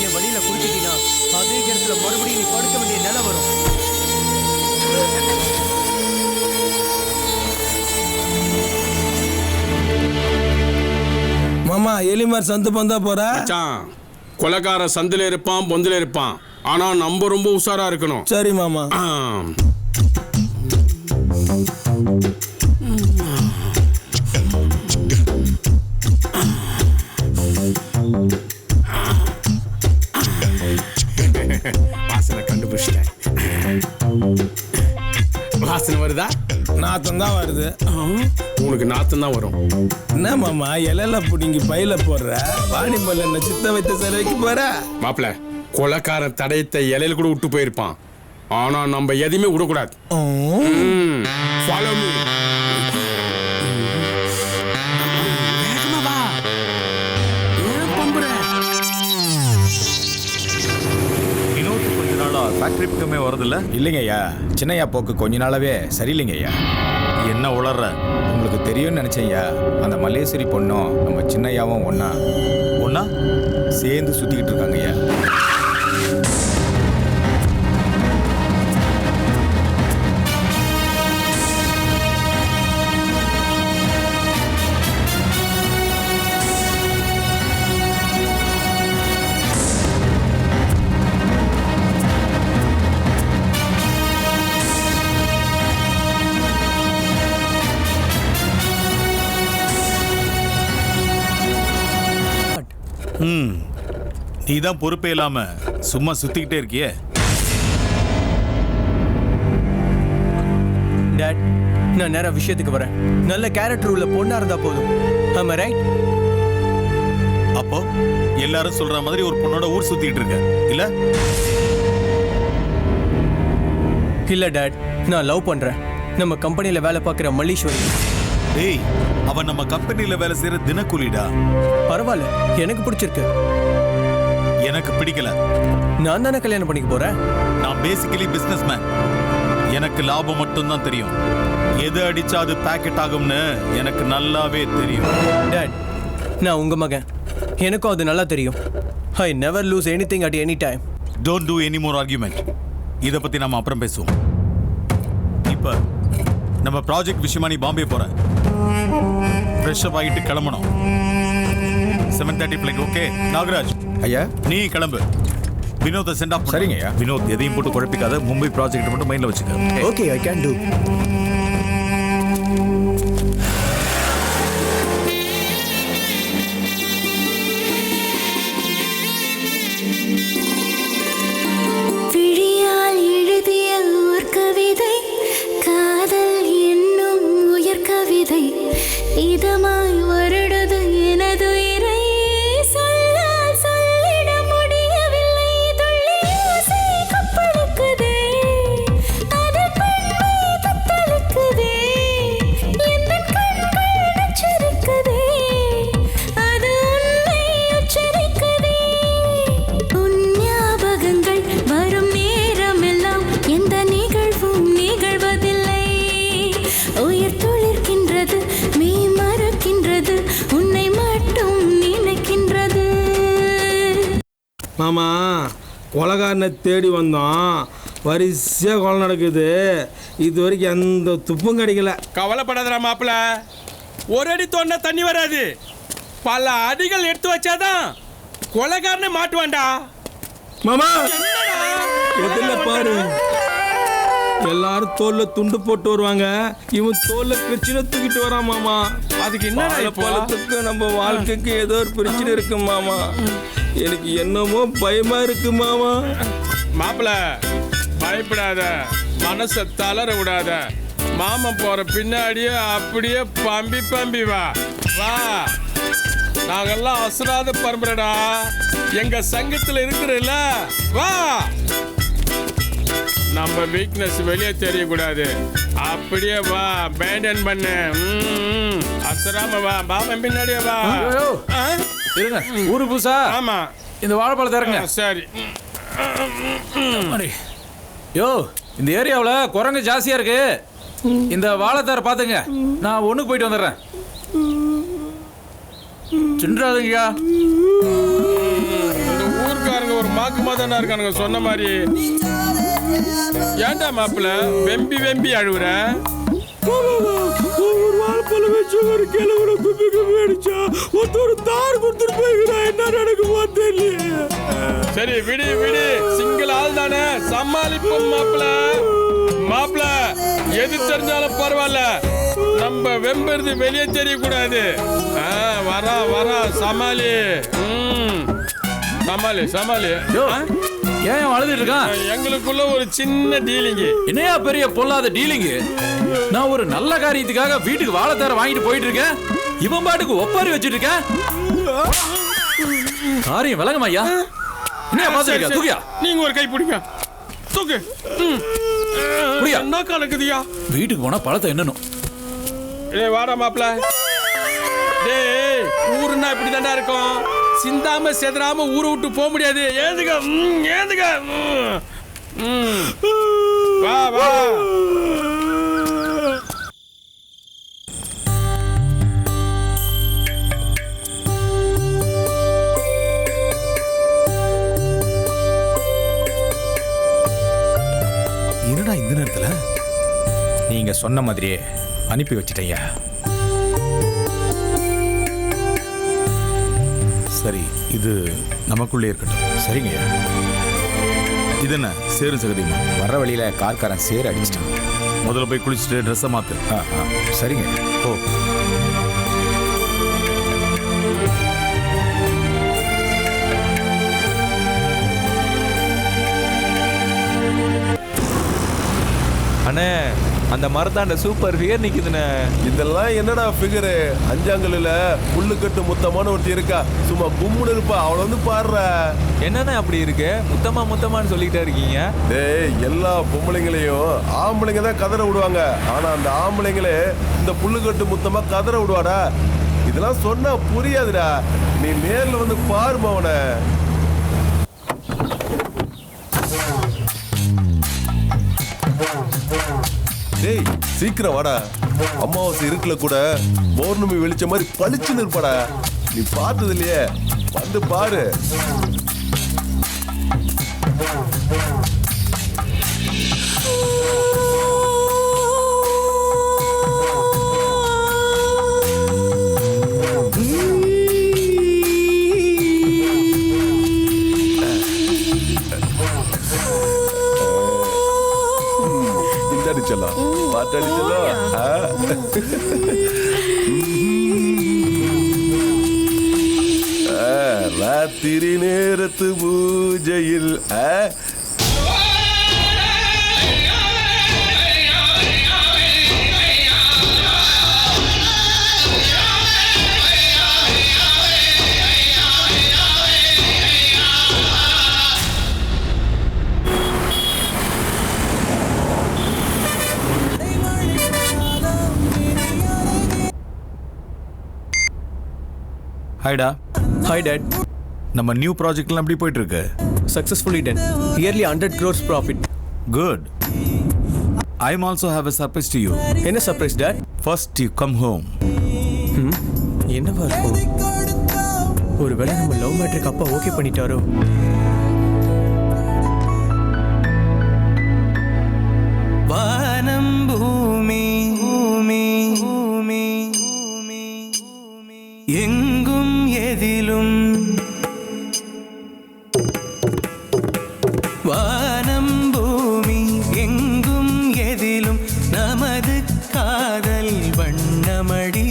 என் வழியில குடிச்சிட்டீனா அதே இடத்துல மறுபடியும் நீ படுக்க வேண்டிய நிலை வரும். மாமா, எலிமார் சந்து பந்தா போற. கொலைக்கார சந்தில இருப்பான், பொந்தில இருப்பான். ஆனா நம்ம ரொம்ப உஷாரா இருக்கணும். சரி மாமா. வாசனை கண்டுபிடிச்சிட்டேன். வாசனை வருதா? நாத்தம் தான் வருது. உனக்கு நாத்தம் தான் வரும். என்ன மாமா, இலையில புடிங்கி பையில போடுற? வாணிமல்ல என்ன சித்த வைத்த சிலைக்கு போற? மாப்பிள்ள, கொலைக்காரன் தடயத்தை இலையில கூட விட்டு போயிருப்பான். ஆனா நம்ம எதையுமே விடக்கூடாது. Follow me. வினோத் கொஞ்ச நாளா ஃபேக்டரி பக்கமே வரதில்ல? இல்லைங்க ஐயா, சின்னையா போக்கு கொஞ்ச நாளாவே சரியில்லைங்க ஐயா. என்ன உளர்ற? உங்களுக்கு தெரியும்னு நினைச்சேன் ஐயா. அந்த மல்லேஸ்வரி பொண்ணும் நம்ம சின்னையாவும் ஒன்னா சேர்ந்து சுத்திக்கிட்டு இருக்காங்க ஐயா. நீ தான் பொறுப்பே இல்லாம சும்மா சுத்திக்கிட்டே இருக்கியே. டாட், நான் நேரா விஷயத்துக்கு வரேன். நல்ல கேரக்டர் உள்ள பொண்ணா இருந்தா போதும். ஆமா ரைட்? அப்போ எல்லாரும் சொல்ற மாதிரி ஒரு பொண்ணோட ஊர் சுத்திட்டு இருக்க இல்ல? இல்ல டாட், நான் லவ் பண்றேன். நம்ம கம்பெனில வேலை பார்க்குற மல்லீஸ்வரி. டேய், அவன் நம்ம கம்பெனில வேலை செய்யற தினக்கூலிடா. பரவாயில்ல, எனக்கு பிடிச்சிருக்கு. எனக்கு பிடிக்கல. நான் தானே கல்யாணம் பண்ணிக்க போறேன். நான் பேசிக்கலி பிசினஸ் மேன். எனக்கு லாபம் மட்டும் தான் தெரியும். எது அடிச்சா அது பேக்கெட் ஆகும்னு எனக்கு நல்லாவே தெரியும். டாட், நான் உங்க மகன். எனக்கும் அது நல்லா தெரியும். I never loose anything at any time. Don't do any more argument. இதை பத்தி நாம அப்புறம் பேசுவோம். இப்ப நம்ம ப்ராஜெக்ட் விஷயமா நீ பாம்பே போற. ஃப்ரெஷ் அப் ஆகிட்டு கிளம்பணும். 7:30 ஃப்ளைட். ஓகே நாகராஜ் ஐயா, நீ கிளம்பு. வினோத்தை சென்ட் ஆஃப். சரிங்க ஐயா. வினோத், எதையும் போட்டு குழப்பிக்காத. மும்பை ப்ராஜெக்ட் மட்டும் மைண்ட்ல வச்சுக்க. Okay, I can do. விழியால் எழுதிய ஓர் கவிதை, காதல் என்னும் உயர் கவிதை, இதமாய் வருடுது எனது உயிரை, சொல்லால் சொல்லிட முடியவில்லை, துள்ளி ஓசை கப்பலுக்குதே, அது பெண்மை தத்தளிக்குதே, எந்தன் கண்கள் நச்சரிக்குதே, அது உன்னை உச்சரிக்குதே, உன் ஞாபகங்கள் வரும் நேரமெல்லாம் எந்த நிகழ்வும் நிகழ்வதில்லை, உயிர் துளிர்க்கின்றது, மெய் மறக்கின்றது, உன்னை மட்டும் நினைக்கின்றது. மாமா, கொலைகாரனை தேடி வந்தோம். வரிசையாக கொலை நடக்குது. இது வரைக்கும் எந்த துப்பும் கிடைக்கல. கவலைப்படாதடா மாப்பிள. ஒரு அடி தோண்டா தண்ணி வராது. பல அடிகள் எடுத்து வச்சாதான் கொலைகாரனை மாட்டுவான்டா. மாமா, எதில பாரு, எல்லாரும் தோல்ல துண்டு போட்டு வருவாங்க. இவன் தோல்ல பிரச்சனை தூக்கிட்டு வரான் மாமா. அதுக்கு என்ன பழத்துக்கு நம்ம வாழ்க்கைக்கு ஏதோ ஒரு பிரச்சனை இருக்கு மாமா. எனக்கு என்னமோ பயமா இருக்கு மாமா. மாப்பிள, பயப்படாத, மனசை தளர விடாத. மாமன் போற பின்னாடியே அப்படியே பம்பி பம்பி வா வா. நாங்கெல்லாம் அசுராத பரம்பரைடா. எங்க சங்கத்துல இருக்கிறல்ல, வா. நம்ம வீக்னஸ் வெளியே தெரியக்கூடாது. அப்படியே வா, மெயின்டைன் பண்ணு. அசராம வா, பாபன் பின்னாடியே வா. இருங்க, ஊரு புதுசா? ஆமா. இந்த வாழைப்பழத்தை இறங்க. சரி. யோ, இந்த ஏரியாவில் குரங்கு ஜாஸ்தியா இருக்கு. இந்த வாழைத்தார பாத்துங்க. நான் ஒண்ணுக்கு போயிட்டு வந்துடுறேன். சின்றாதுங்கய்யா. இந்த ஊருக்காரங்க ஒரு மாக்குமா தானே இருக்கானுங்க சொன்ன மாதிரி. ஏன்டா மாப்பிள்ள வெம்பி வெம்பி அழுவுற? ஒரு வாழைப்பழம் வச்சு ஒரு கிழவர குப்பி குப்பி அடிச்சா ஒரு தார் கொடுத்துட்டு போய்கிறா. என்ன நடக்குமோ தெரியல. சரி, விடு விடு. சிங்கிள் ஆள் தானே, சமாளிப்போம் மாப்பிள்ள. மாப்பிள்ள, எது தெரிஞ்சாலும் பரவாயில்ல. நம்ம வெம்பறது வெளியே தெரியக்கூடாது. வரா வரா, சமாளி. சமாளி சமாளி. ஏன் அழுதுட்டு இருக்கான்? எங்களுக்குள்ள ஒரு சின்ன டீலிங்கு. என்னையா பெரிய பொல்லாத டீலிங்கு? நான் ஒரு நல்ல காரியத்துக்காக வீட்டுக்கு வாழைத்தார வாங்கிட்டு போயிட்டு இருக்கேன். இவன் பாட்டுக்கு ஒப்பாரி வச்சுட்டு இருக்கேன். காரியம் விளங்குமா ஐயா? என்ன பாத்துறியா? தூக்கியா. நீங்க ஒரு கை பிடிங்க. தூக்கு. புரியா? என்ன கலக்குதியா? வீட்டுக்கு போனா பழத்தை என்னணும். ஏய் வாடா மாப்ள. டேய் ஊருன்னா இப்படி தான்டா இருக்கும். சிந்தாம செதறாம ஊரை விட்டு போக முடியாது. ஏந்துங்க. ஏந்துங்க. வா வா. என்னடா இந்த நேரத்துல? நீங்க சொன்ன மாதிரியே அனுப்பி வச்சிட்டீங்க. சரி, இது நமக்குள்ளே இருக்கட்டும். சரிங்க. இது என்ன சேரும் சகதியுமா? வர வழியில கார்காரன் சேர் அடிச்சிட்டான். முதல்ல போய் குளிச்சுட்டு ட்ரெஸ்ஸை மாத்து. சரிங்க. ஓ அண்ணே அந்த மரத்தாண்ட சூப்பர் ஃபிகர் நிக்குதுண்ணே. இதெல்லாம் என்னடா ஃபிகரு? அஞ்சாங்கல்ல புல்லு கட்டு முத்தமான ஒருத்தி இருக்கா, சும்மா கும்முன்னு இருப்பா, அவளை வந்து பாடுற. என்னண்ணே அப்படி இருக்கு? முத்தமான்னு சொல்லிக்கிட்டே இருக்கீங்க. டேய் எல்லா பொம்பளைங்களையும் ஆம்பளைங்க தான் கதற விடுவாங்க, ஆனா அந்த ஆம்பளைங்களே இந்த புல்லு கட்டு முத்தமா கதற விடுவாடா. இதெல்லாம் சொன்னா புரியாதுடா, நீ நேர்ல வந்து பாருமா அவனை. டேய் சீக்கிரம் வாடா, அமாவாசை இருக்குல கூட பௌர்ணமி வெளிச்ச மாதிரி பளிச்சுன்னு இருப்பாடா. நீ பார்த்தது இல்லையே, வந்து பாரு. அடிச்சலாம் பாட்டு அடிச்சலாம். ராத்திரி நேரத்து பூஜையில் ஹாய்டா. Hi dad. நம்ம நியூ ப்ராஜெக்ட்லாம் எப்படி போயிட்டு இருக்கு? Successfully done. Early 100 crores profit. Good. I am also have a surprise to you. என்ன surprise dad? First you come home. என்னவா இருக்கும்? ஒருவேளை நம்ம லவ் மேட்ருக்கு அப்பா ஓகே பண்ணிட்டாரோ? வானம் பூமி பூமி பூமி எங்கும் எதிலும் வானம் பூமி எங்கும் எதிலும் நமது காதல் வண்ணமடி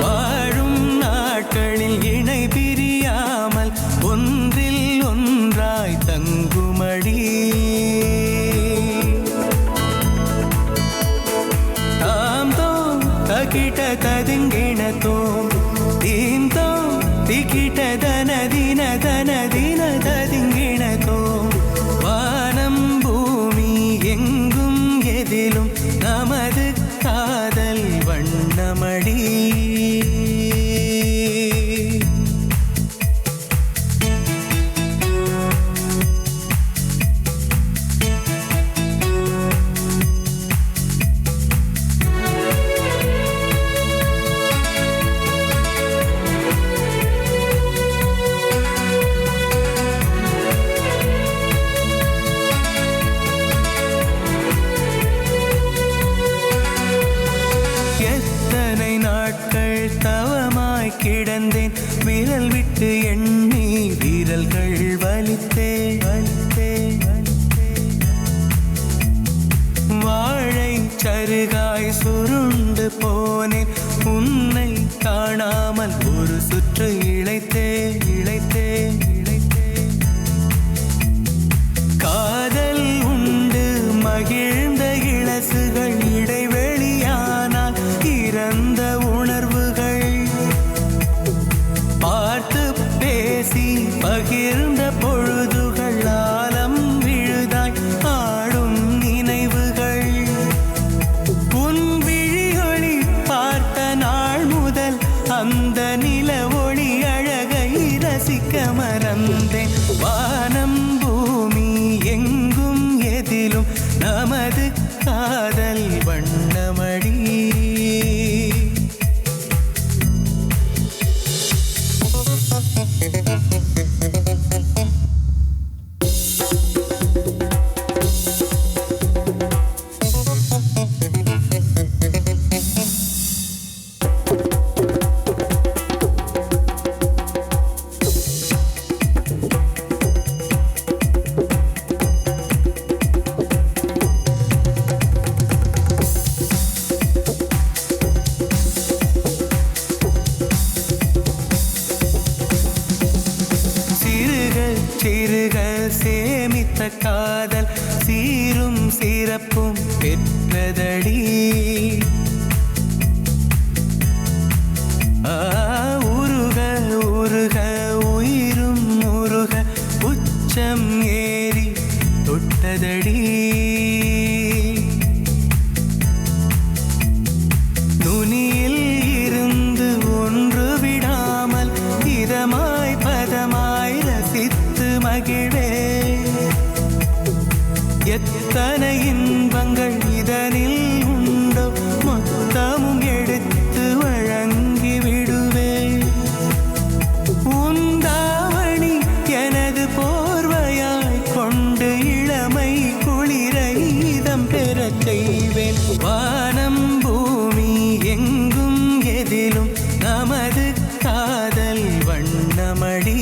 வாழும் நாட்களில் இணை பிரியாமல் ஒன்றில் ஒன்றாய் தங்குமடி ಕಿಟ ಕದಿಂಗಿಣ ತೋಂ ದೀಂ ತೋಂ ತಿಕಿಟ ದನ ದಿನ ದದಿಂಗಿಣ ತೋಂ வானம் பூமி எங்கும் எதிலும் நமது காதல் வண்ணமடி கிடந்தேன் விரல் விட்டு எண்ணி விரல்கள் வலித்தே வாழை சருகாய் சுருண்டு போனேன் உன்னை காணாமல் ஒரு சுற்று இழைத்தே காதல் உண்டு மகிழ்ந்த இளசுகள் இடைவெளியானால் இறந்த உணர்வுகள் பகிர்ந்த பொழுதுகள் ஆலம் விழுதாய் ஆடும் நினைவுகள் உன் விழியொளி பார்த்த நாள் முதல் அந்த நில ஒளி அழகை ரசிக்க மறந்தேன் வானம் பூமி எங்கும் எதிலும் நமது காதல் வண்ணமடி சேமித்த காதல் சீரும் சிறப்பும் பெற்றதடி உருக உருக உயிரும் உருக உச்சம் ஏறி தொட்டதடி நுனியில் இருந்து ஒன்று விடாமல் இதமாய் பதமாய் ரசித்து மகிழே எத்தனை இன்பங்கள் இதனில் உண்டோ மொத்தமும் எடுத்து வழங்கி விடுவே உந்தாவணி எனது போர்வையாய் கொண்டு இளமை குளிரை இதம் பெறச் செய்வேன் வானம் பூமி எங்கும் எதிலும் நமது காதல் வண்ணமடி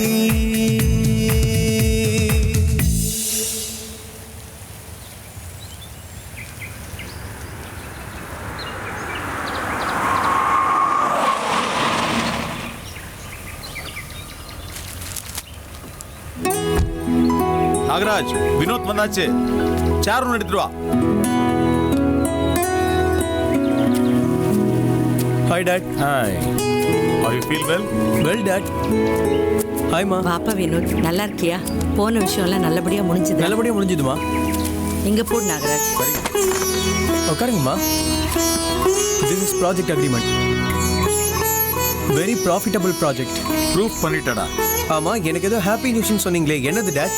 நாகராஜ், வினோத் வந்தாச்சு. சேர் ஒன்று எடுத்துட்டு வா. Hi Dad. Hi. Are you feel well? Well Dad. Hi Ma. பாப்பா வினோத், நல்லா இருக்கியா? போன விஷயம்லாம் நல்லபடியா முடிஞ்சது. நல்லபடியா முடிஞ்சதுமா. இங்க போடு Nagaraj. உட்காருங்கம்மா. This is project agreement. Very profitable project. Proof பண்ணிட்டடா. ஆமா, எனக்கு ஏதோ ஹாப்பி நியூஸ்னு சொன்னீங்களே, என்னது Dad?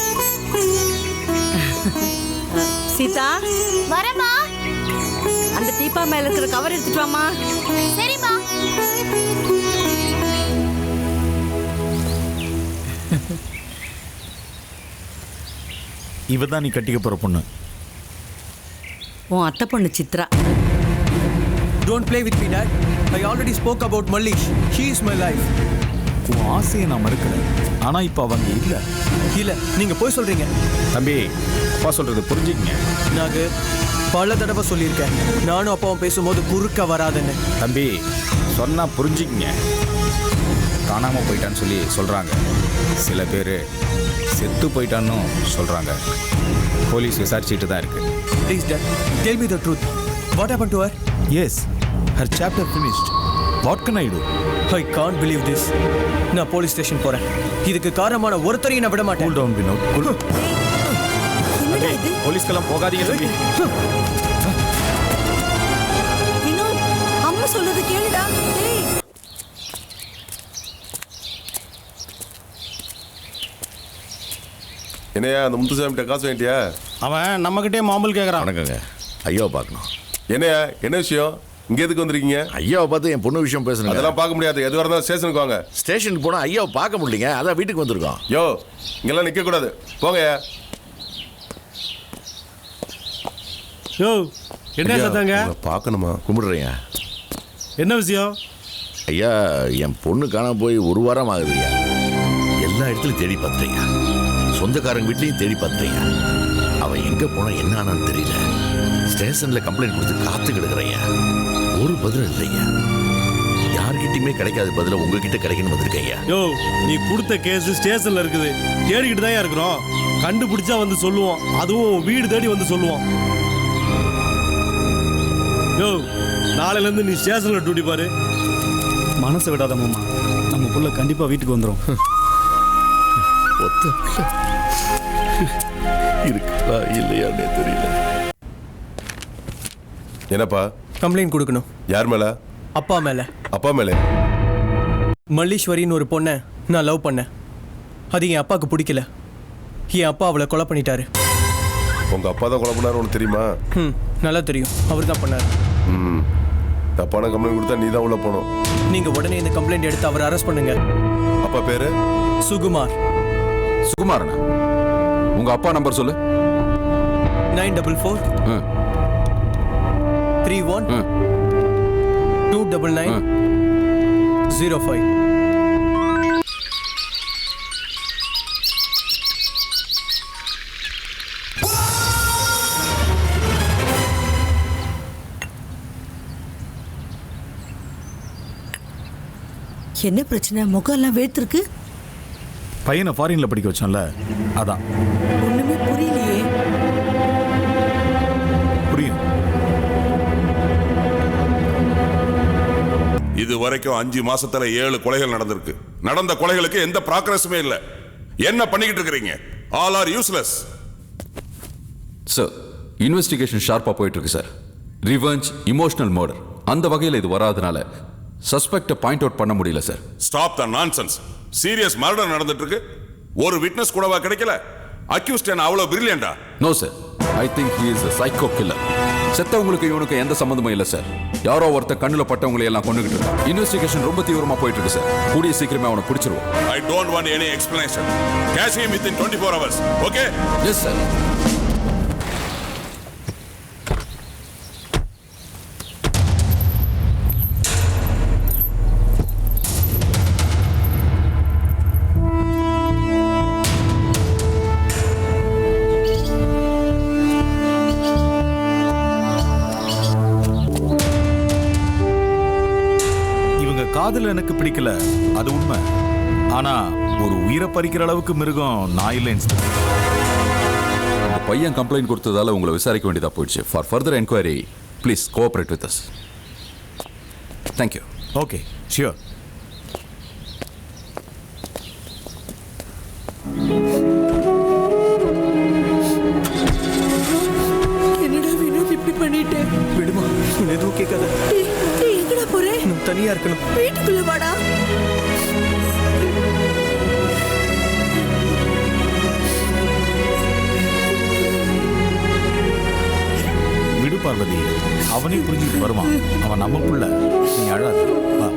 சீதா, வரமா. அந்த டீப்பா மேல இருக்கிற கவர் எடுத்துட்டு வாமா. சரிமா. இவதான் நீ கட்டிக்க போற பொண்ணு. உன் அத்தை பொண்ணு Chitra. Don't play with me Dad. I already spoke about Mallish. She is my life. உன் ஆசையை நான் மறுக்கல. ஆனா இப்ப அவங்க இல்ல. இல்ல, நீங்க போய் சொல்றீங்க. தம்பி, அப்பா சொல்றது புரிஞ்சுக்கங்க. நாங்க பல தடவை சொல்லியிருக்கேன், நானும் அப்பாவும் பேசும்போது குறுக்க வராதுன்னு. தம்பி, சொன்னா புரிஞ்சுக்கங்க. காணாம போயிட்டான்னு சொல்லி சொல்றாங்க. சில பேர் செத்து போயிட்டான்னு சொல்றாங்க. போலீஸ் விசாரிச்சுட்டு தான் இருக்கு. Please Dad, tell me the truth. What happened to her? Yes, her chapter finished. What can I do? I can't believe this. நான் போலீஸ் ஸ்டேஷன் போறேன். இதுக்கு காரணமான ஒருத்தரையும் நான் விட மாட்டேன். Cool down Vinod. Cool. போலீஸ்க்கெல்லாம் போகாதீங்க தம்பி. வினோத், அம்மா சொல்றது கேளுடா. டேய். என்னையா அந்த முத்துசாமிட்ட காசு வேண்டியா? அவன் நம்மகிட்டே மாம்பல் கேட்குறான். வணக்கங்க, ஐயாவை பார்க்கணும். என்னையா என்ன விஷயம்? இங்க எதுக்கு வந்திருக்கீங்க? ஐயாவை பார்த்து என் பொண்ணு விஷயம் பேசணும். அதெல்லாம் பார்க்க முடியாது. எதுவாக இருந்தாலும் ஸ்டேஷனுக்கு வாங்க. ஸ்டேஷனுக்கு போனால் ஐயாவை பார்க்க முடியலைங்க, அதான் வீட்டுக்கு வந்திருக்கோம். யோ, இங்கெல்லாம் நிற்க கூடாது, போங்கய்யா. யோ, என்ன சத்தாங்க? பார்க்கணுமா? கும்பிடுறேன். என்ன விஷயம்? ஐயா, என் பொண்ணு காணாம போய் ஒரு வாரம் ஆகுதுய்யா. எல்லா இடத்துலையும் தேடி பார்த்துட்டேங்க, சொந்தக்காரங்க வீட்லையும் தேடி பார்த்துட்டேங்க. அவன் எங்கே போனால் என்ன ஆனான்னு தெரியல. ஸ்டேஷனில் கம்ப்ளைண்ட் கொடுத்து காத்து கிடக்குறேங்க, ஒரு பதிலும் இல்லைங்க. யார்கிட்டயுமே கிடைக்காத பதில உங்ககிட்ட கிடைக்கணும் வந்திருக்கேங்க. யோ, நீ கொடுத்த கேஸ் ஸ்டேஷன்ல இருக்குது, தேடிக்கிட்டு தான் இருக்கிறோம். கண்டுபிடிச்சா வந்து சொல்லுவோம், அதுவும் வீடு தேடி வந்து சொல்லுவோம். யோ, நாளையில இருந்து நீ ஸ்டேஷன்ல டியூட்டி பாரு. மனசை விடாத மாமா, நம்ம புள்ள கண்டிப்பா வீட்டுக்கு வந்துடும். ஒத்த பிள்ளை இருக்குதா இல்லையானே தெரியல. என்னப்பா கம்ப்ளைண்ட் கொடுக்கணும். யார் மேல? அப்பா மேல. அப்பா மேலே? மல்லீஸ்வரின்னு ஒரு பொண்ணை நான் லவ் பண்ணேன். அது என் அப்பாவுக்கு பிடிக்கல. என் அப்பா அவளை கொலை பண்ணிட்டாரு. உங்க அப்பா தான் கொலை பண்ணாரு உனக்கு தெரியுமா? நல்லா தெரியும். அவர் தான் பண்ணாரு. தப்பான கம்ப்ளைண்ட் கொடுத்தா நீ தான் உள்ள போகணும். நீங்க உடனே இந்த கம்ப்ளைண்ட் எடுத்து அவரை அரெஸ்ட் பண்ணுங்க. அப்பா பேரு? சுகுமார். சுகுமாரனா? உங்க அப்பா நம்பர் சொல்லு. 944 31 299 05. என்ன பிரச்சனை? முகம் எல்லாம் வேர்த்திருக்கு. பையனை ஃபாரின்ல படிக்க வச்சோம்ல, அதான். ஒண்ணுமே புரியலையே. புரியும். இது வரைக்கும் 5 மாசத்துல 7 கொலைகள் நடந்திருக்கு. நடந்த கொலைகளுக்கு எந்த ப்ராக்ரஸுமே இல்ல. என்ன பண்ணிக்கிட்டு இருக்கீங்க? All are useless. Sir, investigation ஷார்ப்பா போயிட்டு இருக்கு சார். ரிவெஞ்ச், இமோஷனல் மர்டர் அந்த வகையில் இது வராதனால சஸ்பெக்ட பாயிண்ட் அவுட் பண்ண முடியல சார். Stop the nonsense. Serious murder நடந்துட்டு இருக்கு. ஒரு விட்னஸ் கூடவா கிடைக்கல? அக்யூஸ்ட் என்ன அவ்வளவு பிரில்லியண்டா? No sir, I think he is a psycho killer. செத்தவங்களுக்கு இவனுக்கு எந்த சம்பந்தமும் இல்ல சார். யாரோ ஒருத்தர் கண்ணுல பட்டவங்களை எல்லாம் கொண்டுகிட்டு இருக்கான். இன்வெஸ்டிகேஷன் ரொம்ப தீவிரமா போயிட்டு இருக்கு சார். கூடிய சீக்கிரமே அவனை பிடிச்சிருவோம். I don't want any explanation. Catch him within 24 hours. Okay? Yes sir. காதல் எனக்கு பிடிக்கல, அது உண்மை. ஆனா ஒரு உயிரை பறிக்கிற அளவுக்கு மிருகம் நான் இல்லைன்னு. அந்த பையன் கம்ப்ளைண்ட் கொடுத்ததால உங்களை விசாரிக்க வேண்டியதா போயிடுச்சு. For further enquiry please cooperate with us. Thank you. Okay, sure. என்னடா வினோத் இப்படி பண்ணிட்டேன்? விடுமா, எதுவும் கேட்காத. எங்கடா போறே? நான் தனியா இருக்கணும். வீட்டுக்குள்ள வாடா. விடு பார்வதி, அவனே புரிஞ்சுட்டு வருவான். அவன் நம்ம புள்ள, நீ அழாத. வா.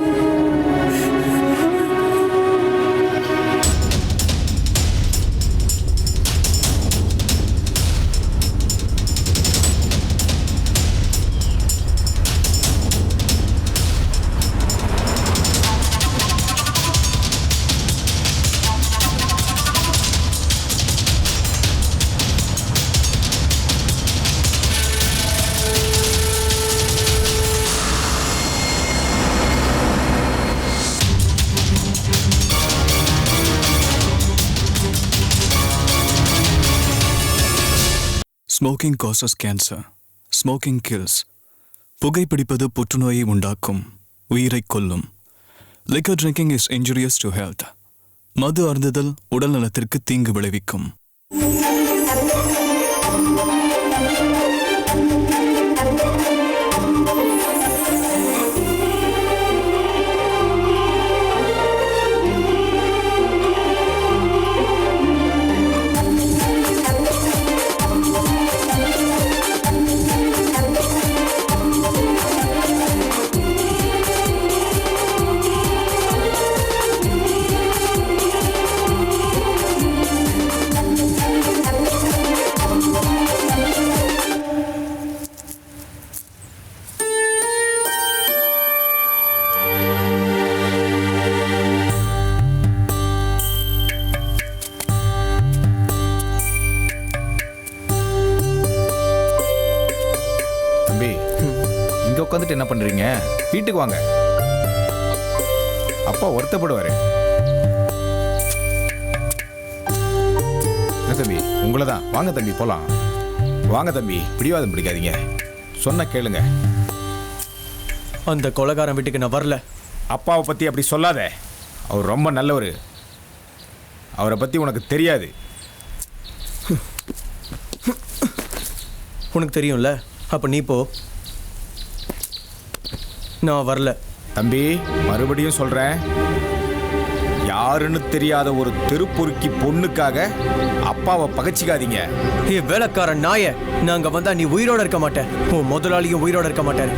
Smoking causes cancer. Smoking kills. புகைப்பிடிப்பது புற்றுநோயை உண்டாக்கும், உயிரை கொல்லும். Liquor drinking is injurious to health. மது அருந்துதல் உடல் நலத்திற்கு தீங்கு விளைவிக்கும். உட்காந்துட்டு என்ன பண்றீங்க? வீட்டுக்கு வாங்க, அப்பா வருத்தப்படுவாரு. என்ன தம்பி, உங்களை தான். வாங்க தம்பி, போலாம். வாங்க தம்பி, பிடிவாதம் பிடிக்காதீங்க, சொன்ன கேளுங்க. அந்த கொலைகாரன் வீட்டுக்கு நான் வரல. அப்பாவை பத்தி அப்படி சொல்லாத, அவர் ரொம்ப நல்லவர். அவரை பற்றி உனக்கு தெரியாது. உனக்கு தெரியும்ல, அப்போ நீ போ. நான் வரல. தம்பி, மறுபடியும் சொல்கிறேன், யாருன்னு தெரியாத ஒரு தெருப்பொறுக்கி பொண்ணுக்காக அப்பாவை பகச்சிக்காதீங்க. ஏ வேலைக்கார நாய, நான் அங்கே வந்தா நீ உயிரோட இருக்க மாட்டேன், உன் முதலாளியும் உயிரோட இருக்க மாட்டாரு.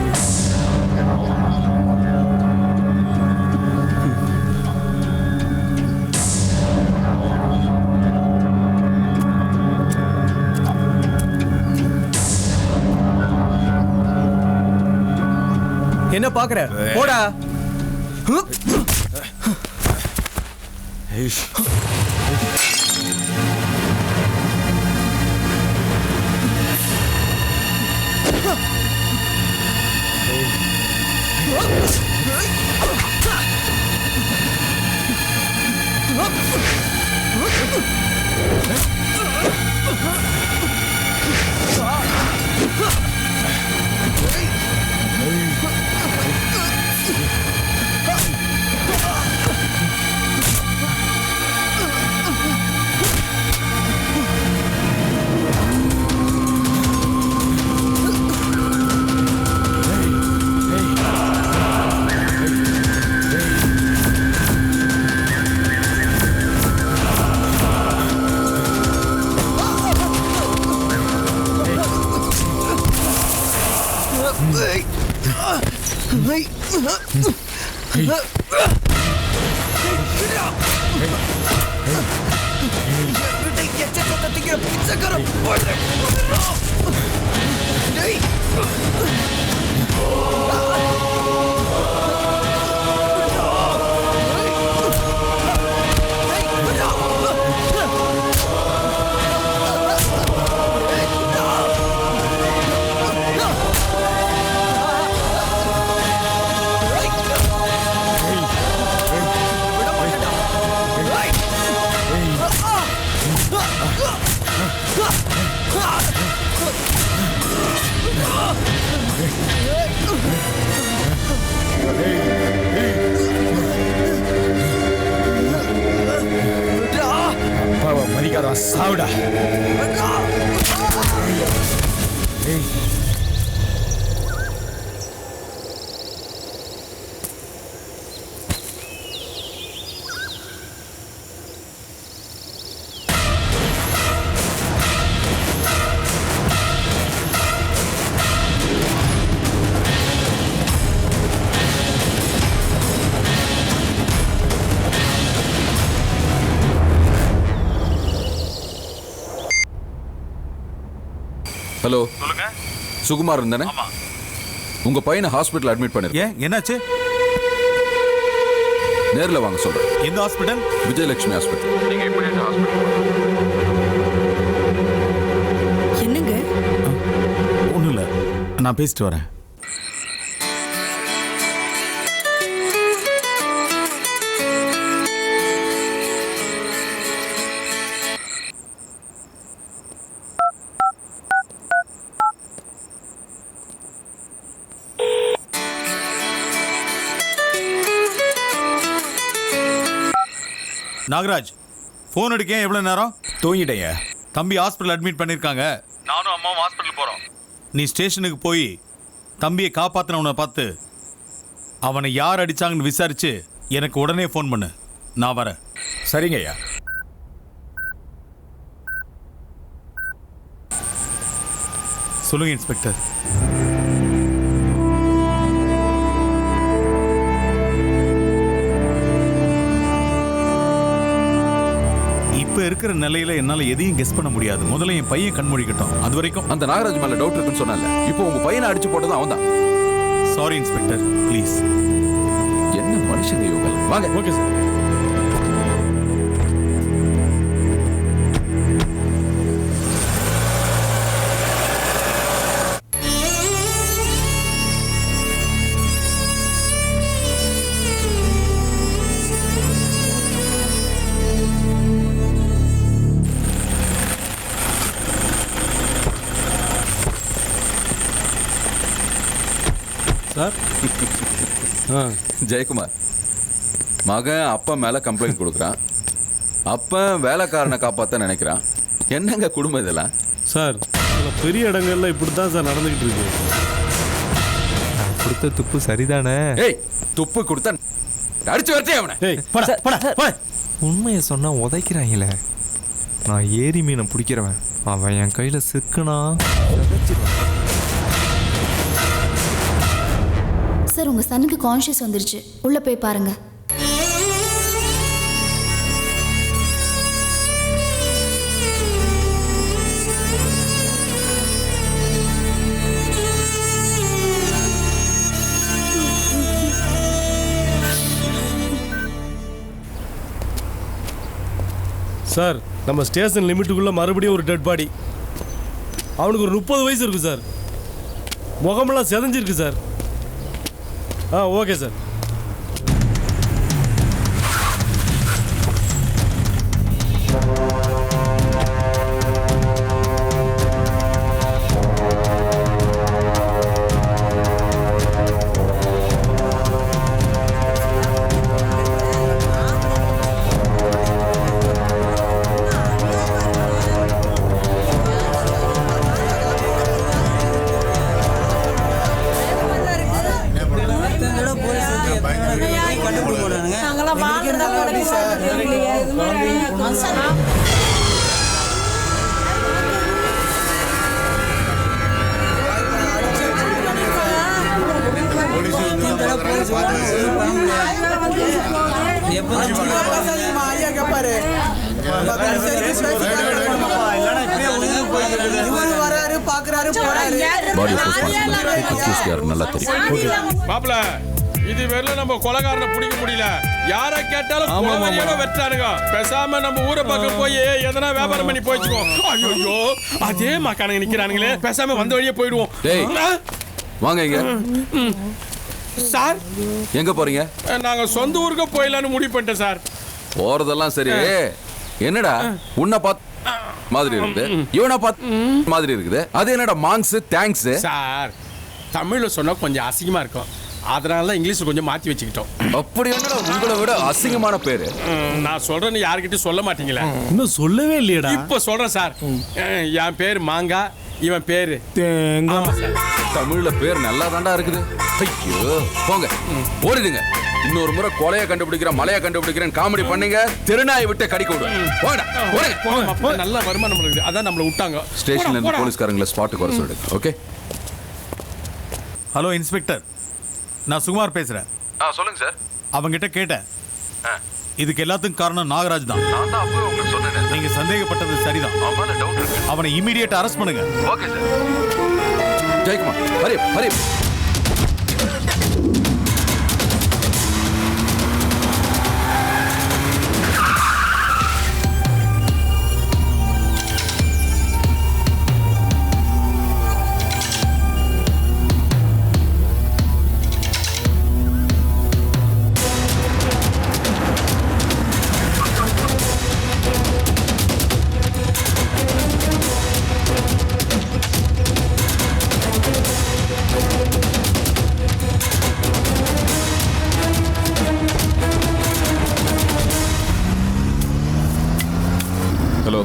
என்ன பாக்குற? போடா. அப்பாவை மதிக்காதான் சாவுடா. ஹலோ, சுகுமார் இருந்தானே? உங்க பையனை ஹாஸ்பிட்டல் அட்மிட் பண்ணிருக்கேன். என்னாச்சு? நேர்ல வாங்க சொல்றேன். எந்த ஹாஸ்பிட்டல்? விஜயலட்சுமி ஹாஸ்பிட்டல். என்னங்க? ஒன்றும் இல்லை, நான் பேசிட்டு வரேன். நாகராஜ், ஃபோன் எடுக்க எவ்வளோ நேரம்? தூங்கிட்டேங்க. தம்பி ஹாஸ்பிட்டல் அட்மிட் பண்ணியிருக்காங்க. நானும் அம்மாவும் ஹாஸ்பிட்டல் போகிறோம். நீ ஸ்டேஷனுக்கு போய் தம்பியை காப்பாற்றினவனை பார்த்து அவனை யார் அடித்தாங்கன்னு விசாரிச்சு எனக்கு உடனே ஃபோன் பண்ணு. நான் வரேன். சரிங்க ஐயா. சொல்லுங்க இன்ஸ்பெக்டர். இப்ப இருக்கிற நிலையில என்னால எதையும் கெஸ் பண்ண முடியாது. முதல்ல என் பையன் கண்மொழிக்கட்டும். அது வரைக்கும் அந்த நாகராஜ் மேல டவுட் இருக்குன்னு சொன்னால, இப்போ உங்க பையனை அடிச்சு போட்டது அவன் தான். Sorry inspector, please. என்ன மனுஷங்க இவங்க? வாங்க. Okay sir. ஜெயக்குமார், மகன் அப்பா மேல கம்ப்ளைண்ட் கொடுக்குறான். அப்ப வேலைக்காரனை காப்பாத்த நினைக்கிறான். என்னங்க குடும்பம் இதெல்லாம்? சார் சில பெரிய இடங்கள்ல இப்படி தான் சார் நடந்துகிட்டு இருக்கு. கொடுத்த துப்பு சரிதானே? ஏய், துப்பு கொடுத்தா அடிச்சு வரட்டே அவனை. ஏய், போடா போடா போடா. உண்மையை சொன்னா உதைக்கிறாங்களே. நான் ஏரி மீனை பிடிக்கிறவன், அவன் என் கையில சிக்குனா. சார் உங்க சனுக்கு கான்ஷியஸ் வந்துருச்சு, உள்ள போய் பாருங்க. சார் நம்ம ஸ்டேஷன் லிமிட்டுக்குள்ள மறுபடியும் ஒரு டெட் பாடி. அவனுக்கு ஒரு 30 வயசு இருக்கு சார். முகமெல்லாம் செதஞ்சிருக்கு சார். Okay sir. மாப்ள, இது வெறும் நம்ம கொலைகாரனை பிடிக்க முடியல. யார கேட்டாலும் கொலைவெறியோட வெட்டானுங்க. பேசாம நம்ம ஊரை பக்கம் போய் எதனா வியாபாரம் பண்ணி போயிடுவோம். ஐயோ, அதே மக்கானங்க நிக்கிறானுங்களே. பேசாம வந்த வழியே போயிடுவோம். வாங்க இங்க. சார் எங்க போறீங்க? நாங்க சொந்த ஊருக்கு போயிடலான்னு முடிவு பண்ணிட்டேன் சார். போறதெல்லாம் சரி, என்னடா உன்னை பார்த்து மாதிரி இருக்குது, இவனை பார்த்து மாதிரி இருக்குது. அது என்னடா மாங்ஸ் தேங்க்ஸ்? சார் தமிழ்ல சொன்னா கொஞ்சம் அசிங்கமா இருக்கும், அதனால இங்கிலீஷ் கொஞ்சம் மாத்தி வச்சுக்கிட்டோம். அப்படி என்னடா உங்களை விட அசிங்கமான பேரு? நான் சொல்றேன்னு யாருக்கிட்டையும் சொல்ல மாட்டீங்களா? இன்னும் சொல்லவே இல்லையடா. இப்ப சொல்றேன் சார். என் பேர் மாங்கா, இவன் பேரு தமிழ்ல பேர் நல்லா தாண்டா இருக்குது. ஐயோ போங்க, ஓடிடுங்க. இன்னொரு முறை கொலையை கண்டுபிடிக்கிறேன், மலையை கண்டுபிடிக்கிறேன் காமெடி பண்ணீங்க, திருநாயை விட்டு கடிக்க விடுவேன். நல்ல வருமானம் இருக்குது, அதான் நம்மள விட்டாங்க. ஸ்டேஷன்ல இருந்து போலீஸ்காரங்களை ஸ்பாட்டுக்கு வர சொல்லுங்க. ஓகே. ஹலோ இன்ஸ்பெக்டர், நான் சுகுமார் பேசுறேன். சொல்லுங்க சார். அவங்கிட்ட கேட்டேன். இதுக்கு எல்லாத்துக்கும் காரணம் நாகராஜ் தான். நீங்க சந்தேகப்பட்டது சரிதான். அவனை இமிடியேட் அரெஸ்ட் பண்ணுங்க. Okay sir. Jayakumar, Hari Hari. Hello,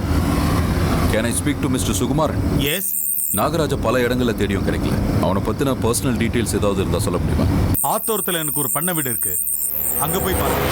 can I speak to mister Sukumar? Yes. Nagaraj பல இடங்களில் தேடியும் கிடைக்கல. அவனை பத்தின பர்சனல் டீடைல்ஸ் ஏதாவது இருந்தா சொல்ல முடியுமா? ஆத்தோரத்தில் எனக்கு ஒரு பண்ணை வீடு இருக்கு, அங்க போய் பாருங்க.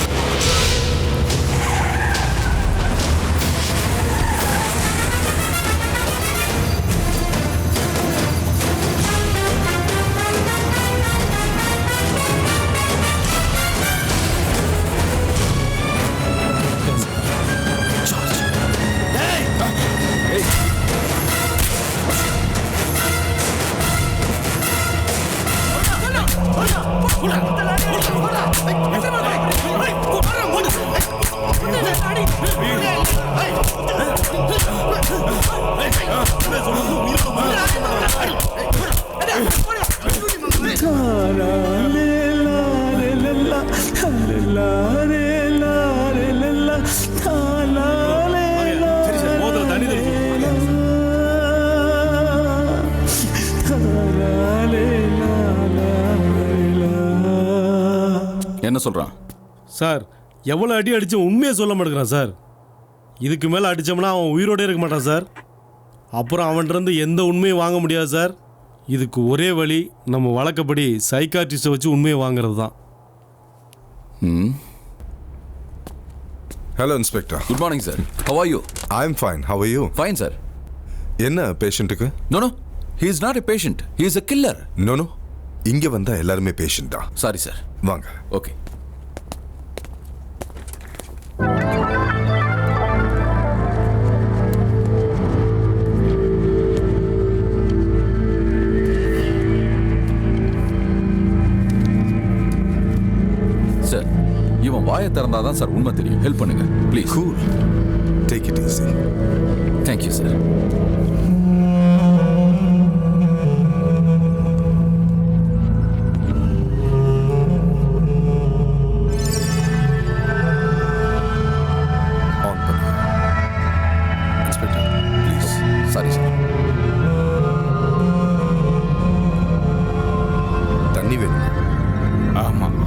என்ன சொல்றான் சார்? எவ்வளவு அடி அடிச்சு உண்மையை சொல்ல மாட்டேங்கிறான் சார். இதுக்கு மேலே அடித்தோம்னா அவன் உயிரோடே இருக்க மாட்டான் சார். அப்புறம் அவன்கிட்ட எந்த உண்மையும் வாங்க முடியாது சார். இதுக்கு ஒரே வழி நம்ம வழக்கப்படி சைக்காட்ரிஸ்ட்டை வச்சு உண்மையை வாங்குறது தான். Hello inspector. Good morning sir. How are you? I am fine. How are you? Fine sir. என்ன பேஷண்ட்டுக்கு? No no, he is not a patient, he is a killer. No no, இங்கே வந்தால் எல்லாருமே பேஷண்ட் தான். Sorry sir. வாங்க. Okay. Sir, இவன் வாயை திறந்தாதான் சார் உண்மை தெரியும். ஹெல்ப் பண்ணுங்க please. Cool, take it easy. Thank you sir. On பண்ணுங்க. Inspector please. Sorry sir. தண்ணி வேணும்? ஆமாம்.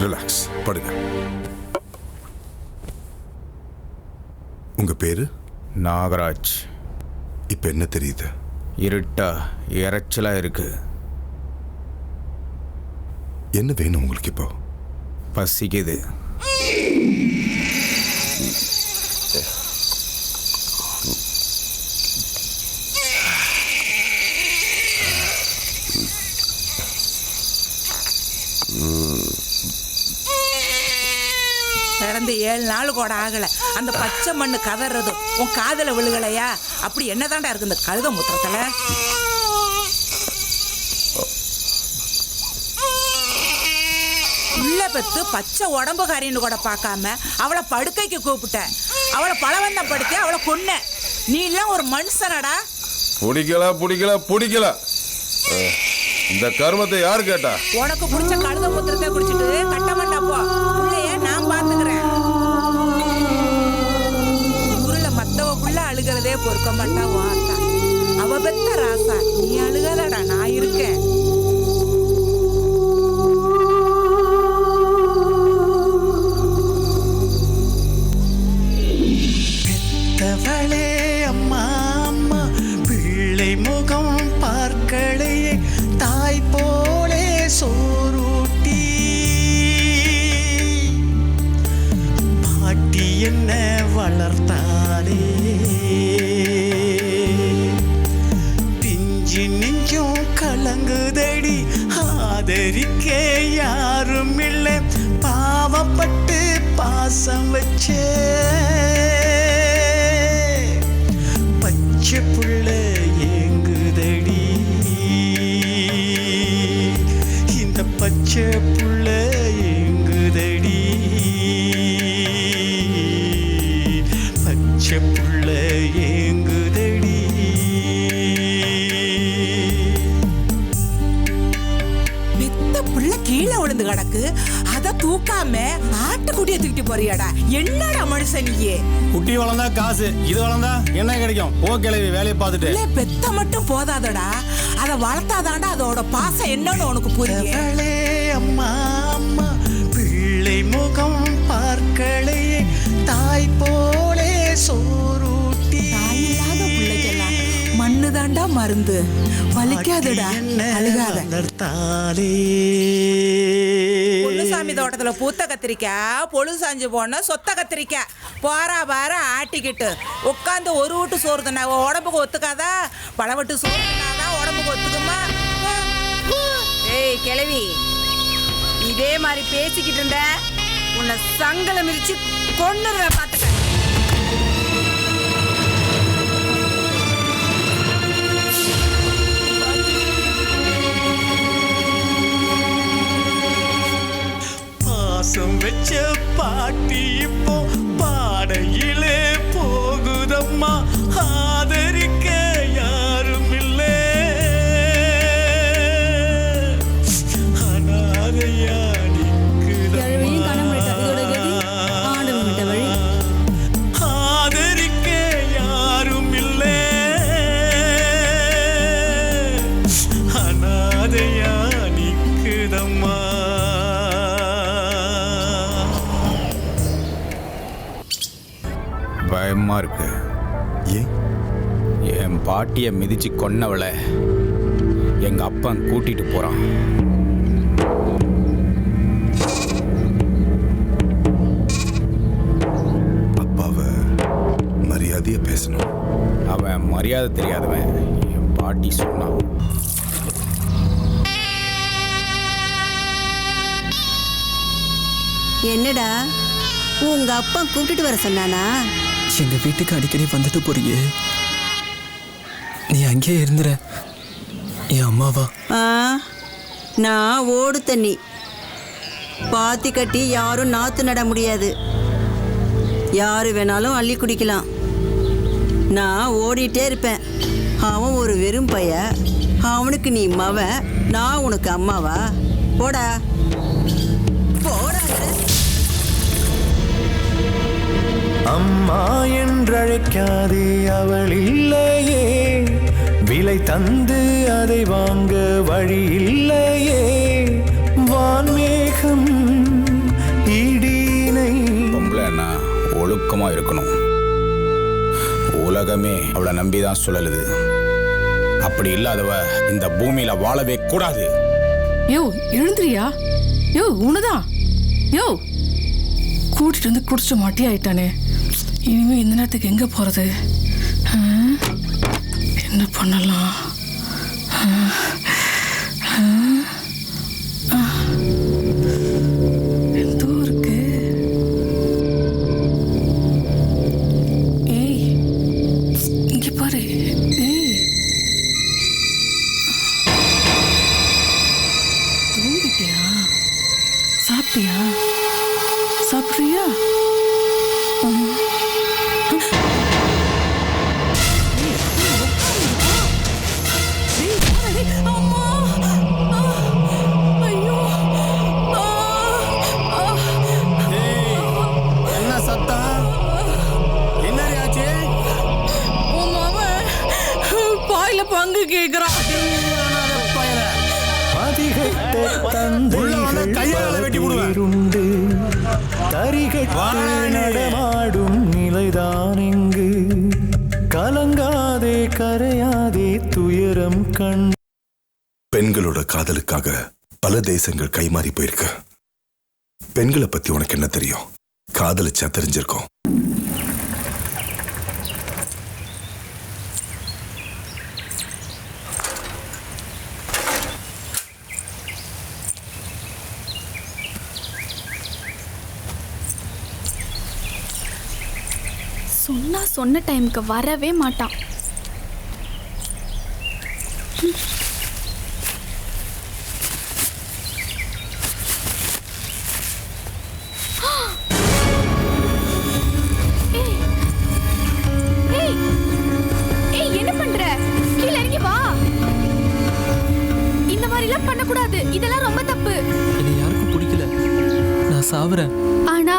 ரிலாக்ஸ், படுங்க. உங்க பேரு? நாகராஜ். இப்ப என்ன தெரியுது? இருட்டா இறைச்சலா இருக்கு. என்ன வேணும் உங்களுக்கு இப்போ? பசிக்குது. பிறந்து 7 நாள் கூட ஆகல, அந்த பச்சை மண்ணு கதறது உன் காதல விழுகலையா? அப்படி என்னதான்டா இருக்கு இந்த கழுத மூத்திரத்துல? உள்ள பெத்து பச்சை உடம்புக்காரின்னு கூட பார்க்காம அவளை படுக்கைக்கு கூப்பிட்ட, அவளை பலவந்தம் படுத்தி அவளை கொன்ன. நீ எல்லாம் ஒரு மனுஷனடா? பிடிக்கல. இந்த கர்மத்தை யாரு கேட்டா? உனக்கு பிடிச்ச கழுத மூத்திரத்தை குடிச்சிட்டு கட்டமண்டா போ. பிள்ளைய நான் பாத்துக்கிறேன். ஊர்ல மத்தவ புள்ள அழுகிறதே பொறுக்க மாட்டா வார்த்தா. அவ பெத்த ராசா, நீ அழுகாதடா, நான் இருக்கேன். பெத்தவளே அம்மா அம்மா, பிள்ளை முகம் பார்க்களையே தாய் போலே சோரூட்டி, பாட்டி என்ன வளர்த்தாலே, பிஞ்சு நெஞ்சும் கலங்குதடி, ஆதரிக்க யாரும் இல்லை, பாவப்பட்டு பாசம் வச்சே, பச்சை புள்ள ஏங்குதடி, இந்த பச்சை புள்ள ஏங்குதடி, பச்சை புள்ள ஏங்குதடி. பெத்த புள்ள கீழே விழுந்து கிடக்கு, அத தூக்காம ஆட்டுக்குட்டியை தூக்கிட்டு போறியாடா? என்னடா மனுஷன் நீயே? குட்டி வளர்ந்தா காசு, இது வளர்ந்தா என்ன கிடைக்கும்? கிளவி வேலையை பார்த்துட்டு. பெத்த மட்டும் போதாதடா, அதை வளர்த்தாதாண்டா அதோட பாசம் என்னன்னு உனக்கு புரியும். அம்மா அம்மா, பிள்ளை முகம் பார்க்களையே தாய் போலே சோரூட்டி, தாயில்லாத பிள்ளைக்கெல்லாம் மண்ணு தாண்டா மருந்து. வலிக்காதுடா, அழுகாத. பொன்னுசாமி தோட்டத்துல பூத்த கத்திரிக்காய், பொழுது சாஞ்சு போன சொத்த கத்திரிக்காய், போறா பார ஆட்டிக்கிட்டு உட்காந்து ஒரு வீட்டு சோறு தானே உடம்புக்கு ஒத்துக்காதா? பழவட்டு சோறு தானாதான் உடம்புக்கு ஒத்துக்குமா? ஏய் கிழவி, இதே மாதிரி பேசிக்கிட்டு இருந்த உன்னை சங்கல மிதிச்சு கொன்னுருவேன் பாத்துக்க. பாசம் வச்ச வச்ச பாட்டி இப்போ பாடையிலே போகுதம்மா ஆதரிக்க யாரும் இல்லை அனாதையா ஆதரிக்க யாரும் இல்லை அனாதையா நிக்குதம்மா. பயமா இருக்கு. என் பாட்டியை மிதிச்சு கொன்னவளை எங்க அப்பன் கூட்டிட்டு போறான். அப்பாவை மரியாதையா பேசணும். அவன் மரியாதை தெரியாதவன். என் பாட்டி சொன்னான். என்னடா உங்க அப்பா கூப்பிட்டுட்டு வர சொன்னானா? எங்க வீட்டுக்கு அடிக்கடி வந்துட்டு போறியே, நீ அங்கேயே இருந்துற. என் அம்மாவா? நான் ஓடு தண்ணி பாத்தி கட்டி யாரும் நாத்து நட முடியாது. யாரு வேணாலும் அள்ளி குடிக்கலாம். நான் ஓடிட்டே இருப்பேன். அவன் ஒரு வெறும் பைய, அவனுக்கு நீ மவன், நான் உனக்கு அம்மாவா? போடா போடா. அம்மா என்றழைக்காதே அவள் இல்லையே, விலை தந்து அதை வாங்க வழி இல்லையே. வான்மேகம் இடினை. பொம்பளைன்னா ஒழுக்கமா இருக்கணும். உலகமே அவளை நம்பிதான் சுழலுது. அப்படி இல்லாதவ இந்த பூமியில வாழவே கூடாது. யோ எழுந்துறியா? யோ உனதான். யோ கூட்டிட்டு வந்து குடிச்ச மாட்டி ஆயிட்டானே. இனிமே இந்த நேரத்துக்கு எங்க போறது? என்ன பண்ணலாம்? எந்தோ இருக்கு. ஏய் இங்க பாரு. ஏய் தூங்கிட்டியா? சாப்பிட்டியா? சாப்பிட்றியா? என்ன சத்தம்? என்னடி ஆச்சு? உன் மாமன் பாயில பங்கு கேக்குறான். நடமாடும் நிலைதான் இங்கு. கலங்காதே கரையாதே துயரம் கண். பெண்களோட காதலுக்காக பல தேசங்கள் கைமாறி போயிருக்கு. பெண்களை பத்தி உனக்கு என்ன தெரியும்? காதலிச்சா தெரிஞ்சிருக்கும். சொன்ன டைமுக்கு வரவே மாட்டான். என்ன பண்ற? கீழ இறங்கி வா. இந்த மாதிரி எல்லாம் பண்ணக்கூடாது. இதெல்லாம் ரொம்ப தப்பு. என்னை யாருக்கும் பிடிக்கல. நான் சாவுறேன். ஆனா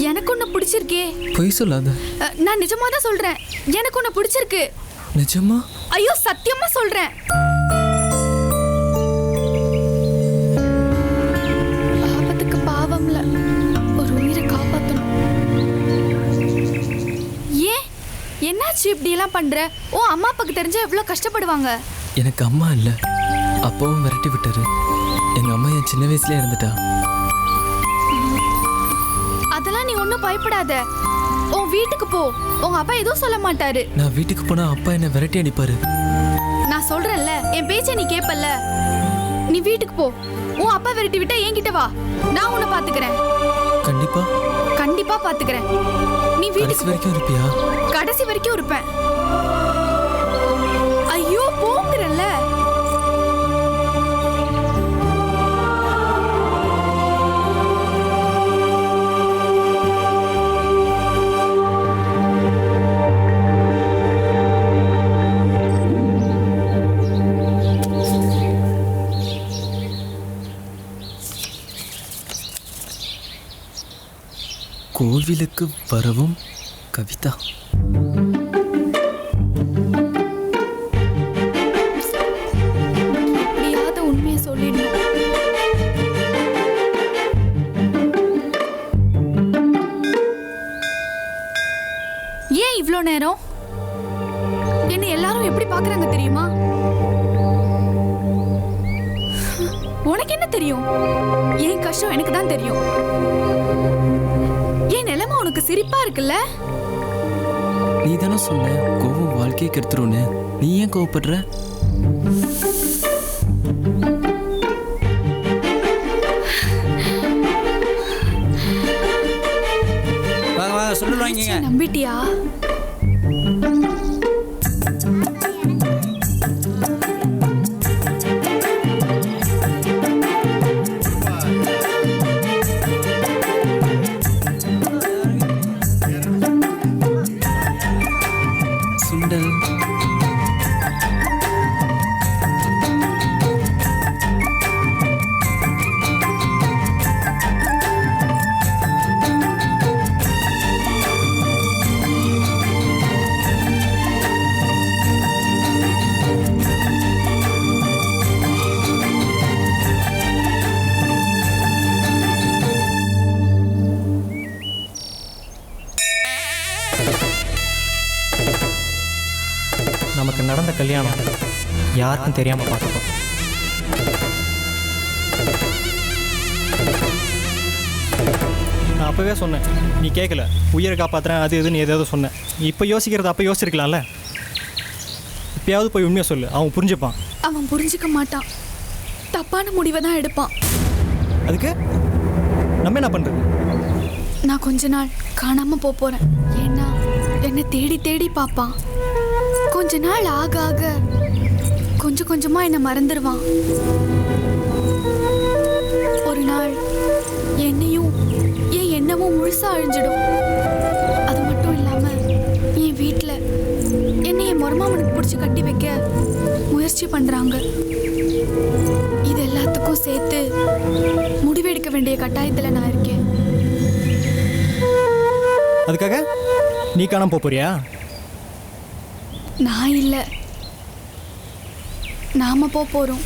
எனக்கு உன்னை பிடிச்சிருக்கே. பொய் சொல்லாத. நான் நிஜமா தான் சொல்றேன். எனக்கு உன்னை பிடிச்சிருக்கு. நிஜமா? ஐயோ சத்தியமா சொல்றேன். பாவத்துக்கு பாவம்ல ஒரு உயிரை காப்பாத்தணும். ஏன் என்னாச்சு இப்படி எல்லாம் பண்ற? ஓ அம்மா அப்பாக்கு தெரிஞ்சா எவ்வளவு கஷ்டப்படுவாங்க. எனக்கு அம்மா இல்ல, அப்பாவும் விரட்டி விட்டாரு. எங்க அம்மா என் சின்ன வயசுல இருந்துட்டா. அதெல்லாம் நீ ஒன்னும் பயப்படாத. உன் வீட்டுக்கு போ. உங்க அப்பா எதுவும் சொல்ல மாட்டாரு. நான் வீட்டுக்கு போனா அப்பா என்ன விரட்டி அடிப்பாரு. நான் சொல்றேன்ல, என் பேச்சை நீ கேப்பல்ல. நீ வீட்டுக்கு போ. உன் அப்பா விரட்டி விட்டா என்கிட்ட வா. நான் உன்னை பாத்துக்கிறேன். கண்டிப்பா கண்டிப்பா பாத்துக்கிறேன். நீ வீட்டுக்கு வரைக்கும் இருப்பியா? கடைசி வரைக்கும் இருப்பேன். ஐயோ போங்கறல்ல. கோவிலுக்கு வரவும் கவிதா. எப்படியாவது உண்மையை சொல்லிடணும். ஏன் இவ்வளோ நேரம்? என்ன எல்லாரும் எப்படி பார்க்கறாங்க தெரியுமா? உனக்கு என்ன தெரியும்? என் கஷ்டம் எனக்கு தான் தெரியும். என் நிலைமை உனக்கு சிரிப்பா இருக்குல்ல? நீ தானே சொன்ன கோவம் வாழ்க்கையை கெடுத்துருன்னு. நீ ஏன் கோவப்படுற? சொல்லுவாங்க. நம்பிட்டியா? சுண்டல். நமக்கு நடந்த கல்யாணம் யாருக்கும் தெரியாம பார்த்துக்கோ. நான் அப்பவே சொன்னேன், நீ கேட்கல. உயிரை காப்பாத்துறேன் அது இதுன்னு ஏதாவது சொன்னேன். இப்போ யோசிக்கிறது அப்போ யோசிச்சிருக்கலாம்ல. இப்பயாவது போய் உண்மையை சொல்லு, அவன் புரிஞ்சுப்பான். அவன் புரிஞ்சுக்க மாட்டான். தப்பான முடிவை தான் எடுப்பான். அதுக்கு நம்ம என்ன பண்றது? நான் கொஞ்ச நாள் காணாம போறேன். ஏன்னா என்னை தேடி தேடி பார்ப்பான். கொஞ்ச நாள் ஆக ஆக கொஞ்சம் கொஞ்சமா என்னை மறந்துடுவான். ஒரு நாள் என்னையும் என் எண்ணமும் முழுசா அழிஞ்சிடும். அது மட்டும் இல்லாம என் வீட்டில் என்னை என் மருமாமனுக்கு பிடிச்சி கட்டி வைக்க முயற்சி பண்றாங்க. இது எல்லாத்துக்கும் சேர்த்து முடிவெடுக்க வேண்டிய கட்டாயத்தில் நான் இருக்கேன். அதுக்காக நீ காணாம போறியா? நான் இல்ல, நாம போறோம்.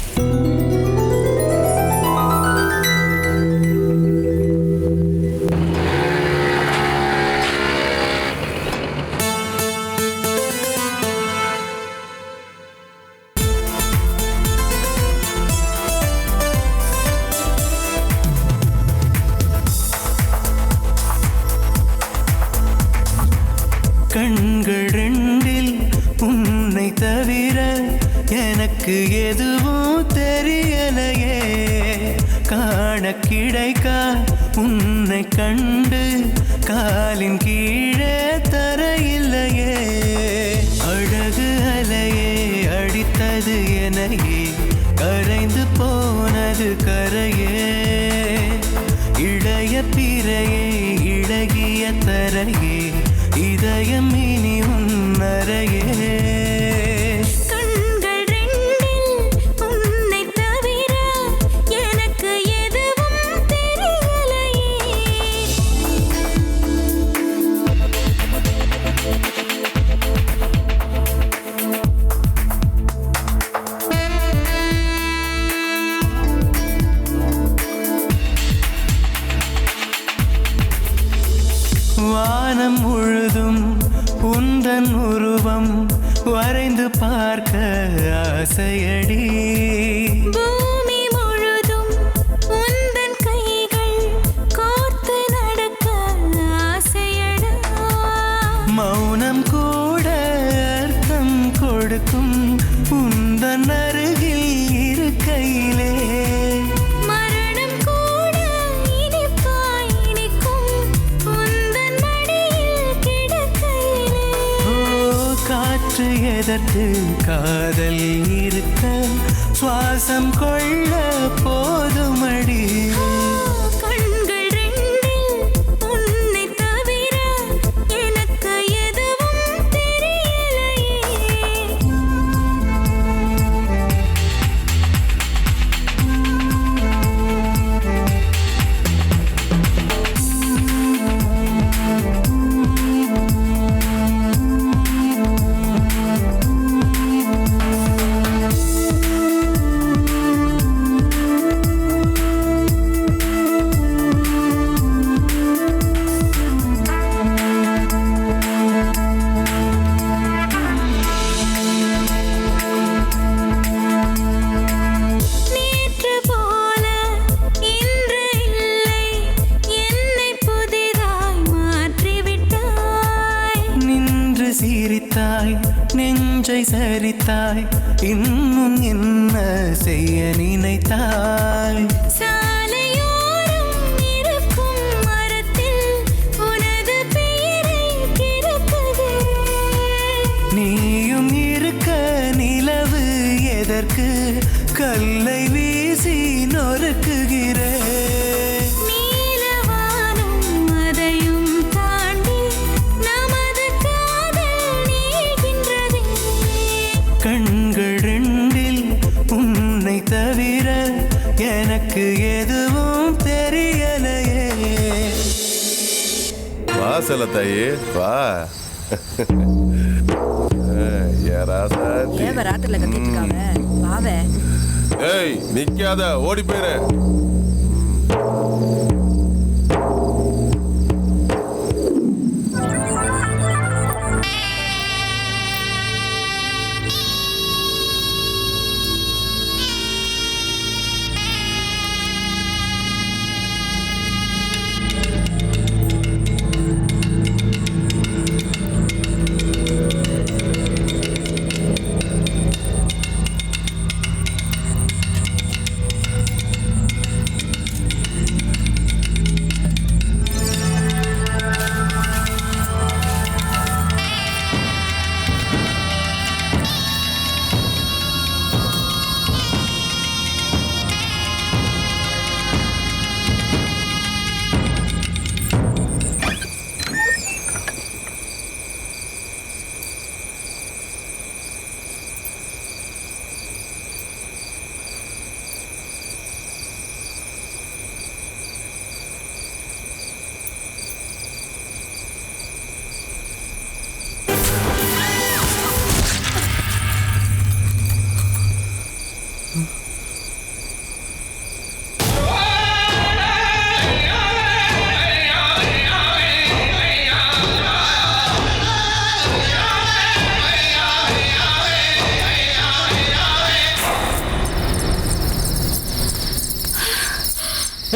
கண்கள் ரெண்டில் உன்னை தவிர எனக்கு எதுவும் தெரியலையே. காண கிடைக்கா உன்னை கண்டு காலின் கீழே தரையில்லையே. அழகு அலையே அடித்தது எனையே, கரைந்து போனது கரையே. இளைய பிறையே இழகிய தரையே, இதயம் இனி உன்னரையே. கண்கள் ரெண்டில் உன்னை தவிர எனக்கு எதுவும் தெரியலையே. வானம் முழுதும் உந்தன் உருவம் வரைந்து பார்க்க ஆசையடி. பூமி முழுதும் உந்தன் கைகள் கோர்த்து நடக்க ஆசையடா. மௌனம் கூட அர்த்தம் கொடுக்கும் உந்தன் அருகில் இருக்கையிலே. மரணம் கூட இனிப்பாய் இனிக்கும் உந்தன் மடியில் கிடக்கையிலே. காற்று எதற்கு காதல் இருக்க சுவாசம் கொள்ள போதுமடி. கண்கள் ரெண்டில் உன்னை தவிர எனக்கு எதுவும் தெரியலையே. நெஞ்சை சரித்தாய் இன்னும் என்ன செய்ய நினைத்தாய் சாலையோரம் இருக்கும் மரத்தில் உனது பெயரை கிறுக்குகிறேன். நீயும் இருக்க நிலவு எதற்கு கல்லை வீசி நொறுக்குகிறேன் நீலவானம் அதையும் தாண்டி நமது காதல் நீள்கின்றதே. கண்கள் ரெண்டில் உன்னை தவிர எனக்கு எதுவும் தெரியலையே வா செல்லத்தாயி வா ஏன் ராத்திரில கத்திட்டு இருக்காங்க வாவே. ஏய் நிக்காத ஓடி போயிரு.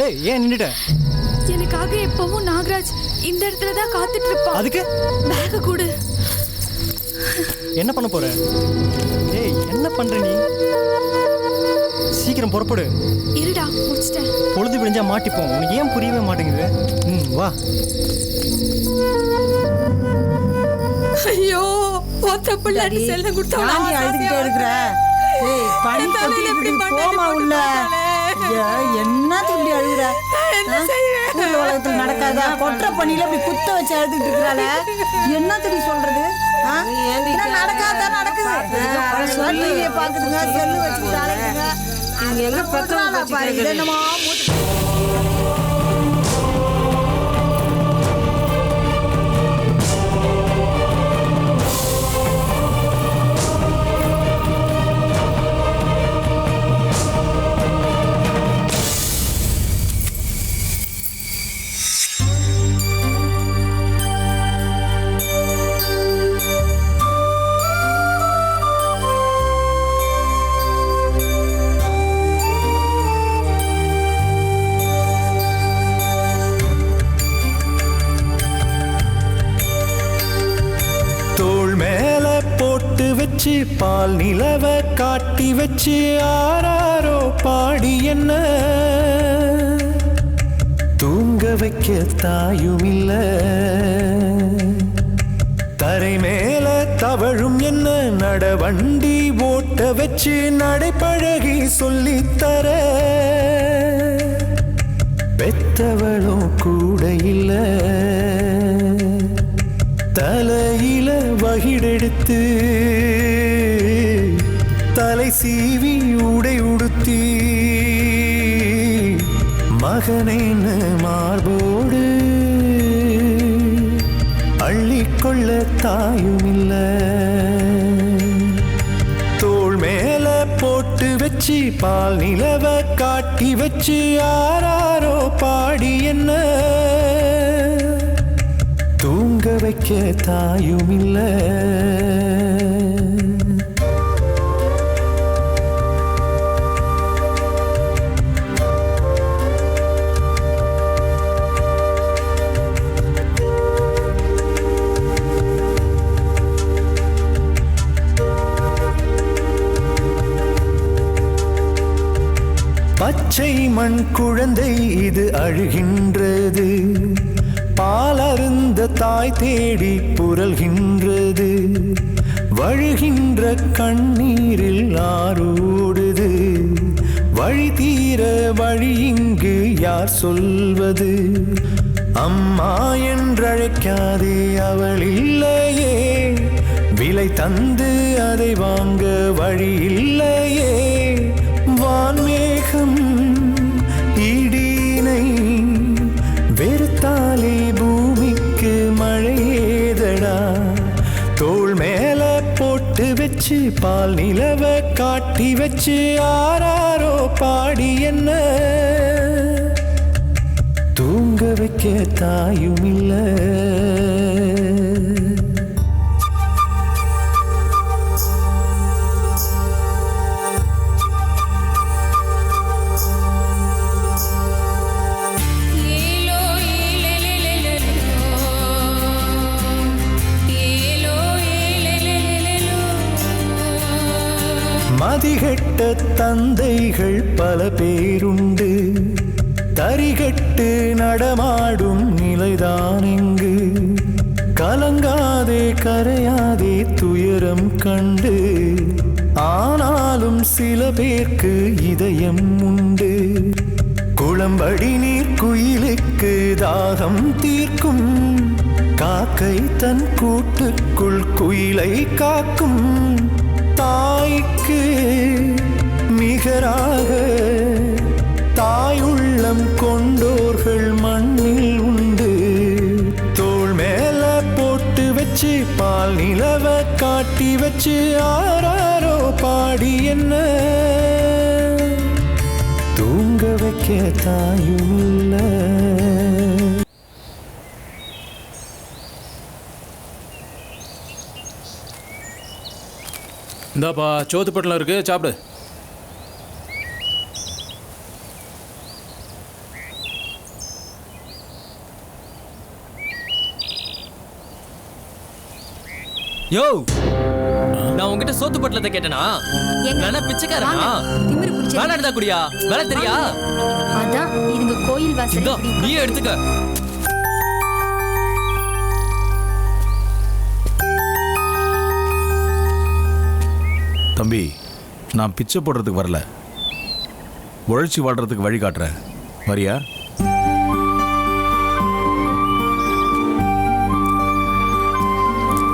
ஏய் ஏன் நின்னுட்ட? எனக்காக எப்பவும் நாகராஜ் இந்த இடத்துல தான் காத்துட்டு இருப்பான். அதுக்கு பேக்க கொடு. என்ன பண்ண போற? ஏய் என்ன பண்ற நீ? சீக்கிரம் புறப்படு. இருடா முடிச்சிட்டேன். பொழுது விடிஞ்சா மாட்டிப்போம். உனக்கு ஏன் புரியவே மாட்டேங்குது? வா. ஐயோ ஒத்த பிள்ளைன்னு செல்ல கொடுத்தா அழுதுகிட்டே இருக்கிற. ஏய் பனி கொட்டிட்டு போமா உள்ள. என்னத்துக்கு இப்படி அழுகுற? ஊர்ல உலகத்துல நடக்காதா? கொற்ற பண்ணில இப்படி குத்த வச்சு அழுதுகிட்டு இருக்கிறாள. என்னத்துக்கு சொல்றது? நடக்காதா நடக்குது. சொல்லியே பாக்குதுங்க செல்லு வச்சுக்கிட்டு அழைக்குங்க. எங்க பெற்றோம் பாரு. இது என்னமோ பால் நிலவ காட்டி வச்சு ஆராரோ பாடி என்ன தூங்க வைக்க தாயும் இல்ல தரை மேல தவழும் என்ன நடவண்டி ஓட்ட வச்சு நடைப்பழகி சொல்லித்தர பெத்தவளும் கூட இல்ல தலையில வகிடெடுத்து தலை சீவி உடை உடுத்தி மகனேன்னு மார்போடு அள்ளிக்கொள்ள தாயும் இல்ல தோள் மேல போட்டு வச்சு பால் நிலவ காட்டி வச்சு ஆராரோ பாடி என்ன தூங்க வைக்க தாயும் இல்ல பச்சை மண் குழந்தை இது அழுகின்றது, பாலருந்த தாய் தேடி புரள்கின்றது, வழுகின்ற கண்ணீரில் ஆரோடுது, வழி தீர வழி இங்கு யார் சொல்வது? அம்மா என்றழைக்காதே அவள் இல்லையே, விலை தந்து அதை வாங்க வழி இல்லையே, வான்மேகம் இடினை வெறுத்தாலே பூமிக்கு மழையேதடா, தோள் மேல போட்டு வச்சு பால் நிலவ காட்டி வச்சு ஆராரோ பாடி என்ன தூங்க வைக்க தாயும் இல்லை. மதிகெட்ட தந்தைகள் பல பேருண்டு, தரிகட்டு நடமாடும் நிலைதான் இங்கு, கலங்காதே கரையாதே துயரம் கண்டு, ஆனாலும் சில பேர்க்கு இதயம் உண்டு, குளம்படி நீர் குயிலுக்கு தாகம் தீர்க்கும், காக்கை தன் கூட்டுக்குள் குயிலை காக்கும், தாய்க்கு நிகராக தாய் உள்ளம் கொண்டோர்கள் மண்ணில் உண்டு, தோள் மேல போட்டு வச்சு பால் நிலவ காட்டி வச்சு ஆராரோ பாடி என்ன தூங்க வைக்க தாயும் இல்லை. இந்தாப்பா சோத்து பட்டலம் இருக்கு, சாப்பிடு. யோ, நான் உங்ககிட்ட சோத்து பட்டலத்தை கேட்டேனா? நானா பிச்சைக்காரனா? வேணாடா குடியா, வேலை தெரியா? அதான் இதுங்க கோயில் வாசல். நீயே எடுத்துக்க. தம்பி, நான் பிச்சை போடுறதுக்கு வரல, உழைச்சி வாழ்றதுக்கு வழி காட்டுறேன், வரியா?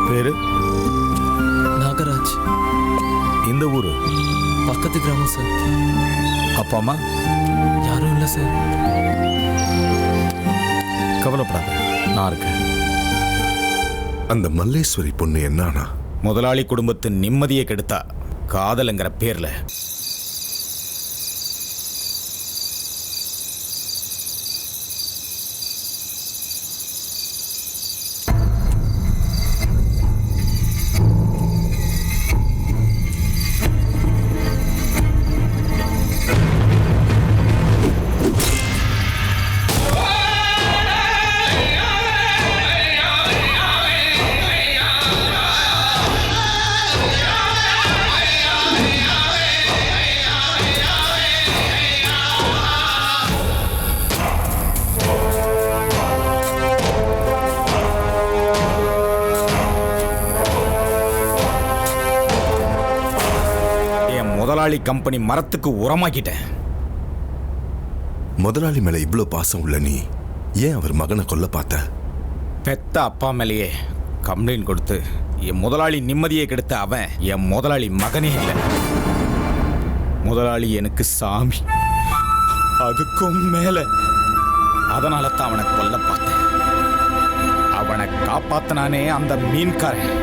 பேரு நாகராஜ். இந்த ஊரு பக்கத்து கிராமம் சார். அப்பா அம்மா யாரும் இல்லை சார். கவலைப்படாத, நான் இருக்கேன். அந்த மல்லேஸ்வரி பொண்ணு என்னானா? முதலாளி குடும்பத்தின் நிம்மதியை கெடுத்தா காதலுங்கிற பேர்ல. முதலாளி கம்பெனி மரத்துக்கு உரமாக்கிட்டேன். முதலாளி மேல இவ்வளவு பாசம் உள்ள நீ ஏன் அவர் மகனை கொல்ல பார்த்த? பெத்த அப்பா மேலேயே கம்ப்ளைண்ட் கொடுத்து என் முதலாளி நிம்மதியை கெடுத்த அவன் என் முதலாளி மகனே இல்லை. முதலாளி எனக்கு சாமி, அதுக்கும் மேல. அதனால தான் அவனை கொல்ல பார்த்தேன். அவனை காப்பாத்தினானே அந்த மீன்காரன்.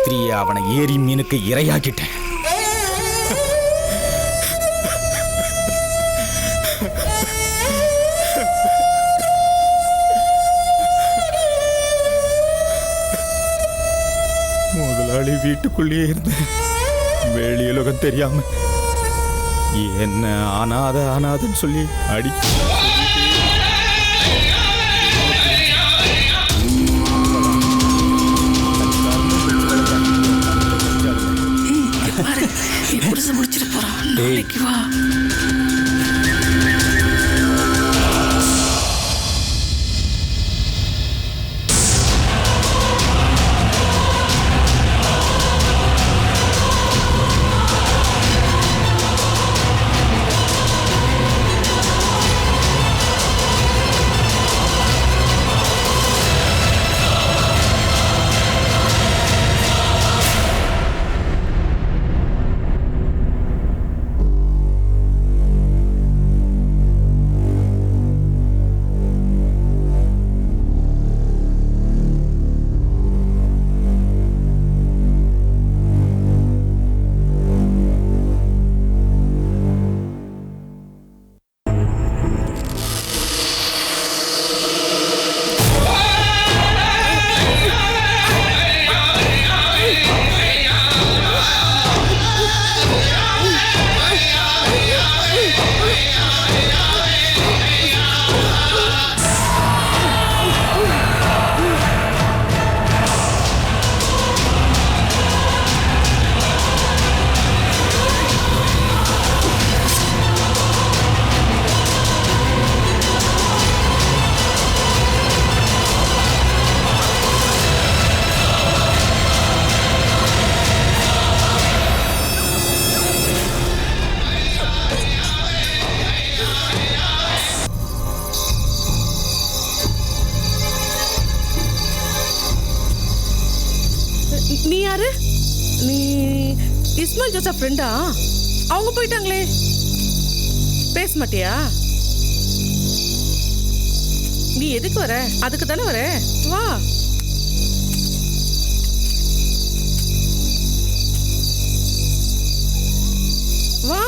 ராத்திரியே அவனை ஏரி மீனுக்கு இரையாக்கிட்டேன். முதலாளி வீட்டுக்குள்ளேயே இருந்தேன், வெளியுலகம் தெரியாம என்ன அனாதன்னு சொல்லி அடி. முடிச்சிட்டு போறான், நாளைக்கு வா. நீ யாரு? நீ இஸ்மாயில் ஜோசப் ஃப்ரெண்டா? அவங்க போயிட்டாங்களே, பேச மாட்டியா? நீ எதுக்கு வர? அதுக்கு தானே வர, வா. வா.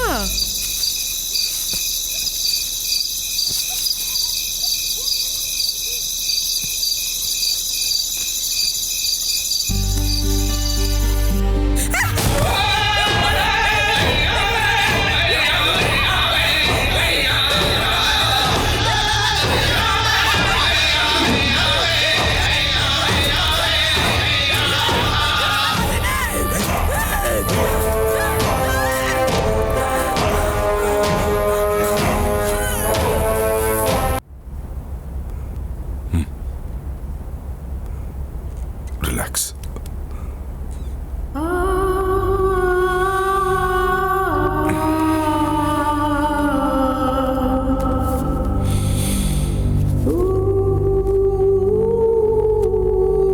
ரிலாக்ஸ்.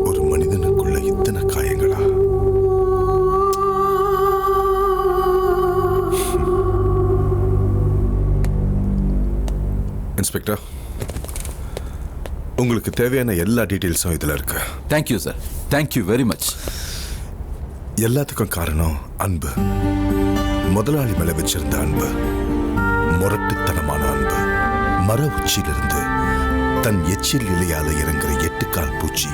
ஒரு மனிதனுக்குள்ள இத்தனை காயங்களா? இன்ஸ்பெக்டர், உங்களுக்கு தேவையான எல்லா டீட்டெயில்ஸும் இதுல இருக்கு. Thank you sir, thank you very much. எல்லாத்துக்கும் காரணம் அன்பு. முதலாளி மேல வச்சிருந்த அன்பு, முரட்டுத்தனமான அன்பு. மர உச்சியிலிருந்து தன் எச்சில் இலையால இறங்குற 8 கால் பூச்சி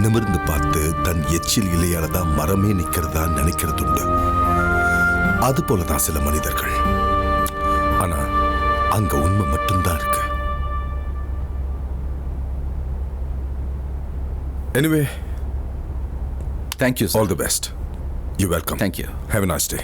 நிமிர்ந்து பார்த்து தன் எச்சில் இலையால தான் மரமே நிக்கிறதா நினைக்கிறது உண்டு. அது போலதான் சில மனிதர்கள். ஆனா அங்க உண்மை மட்டும்தான் இருக்கு. Anyway, thank you, sir. All the best. You're welcome. Thank you. Have a nice day.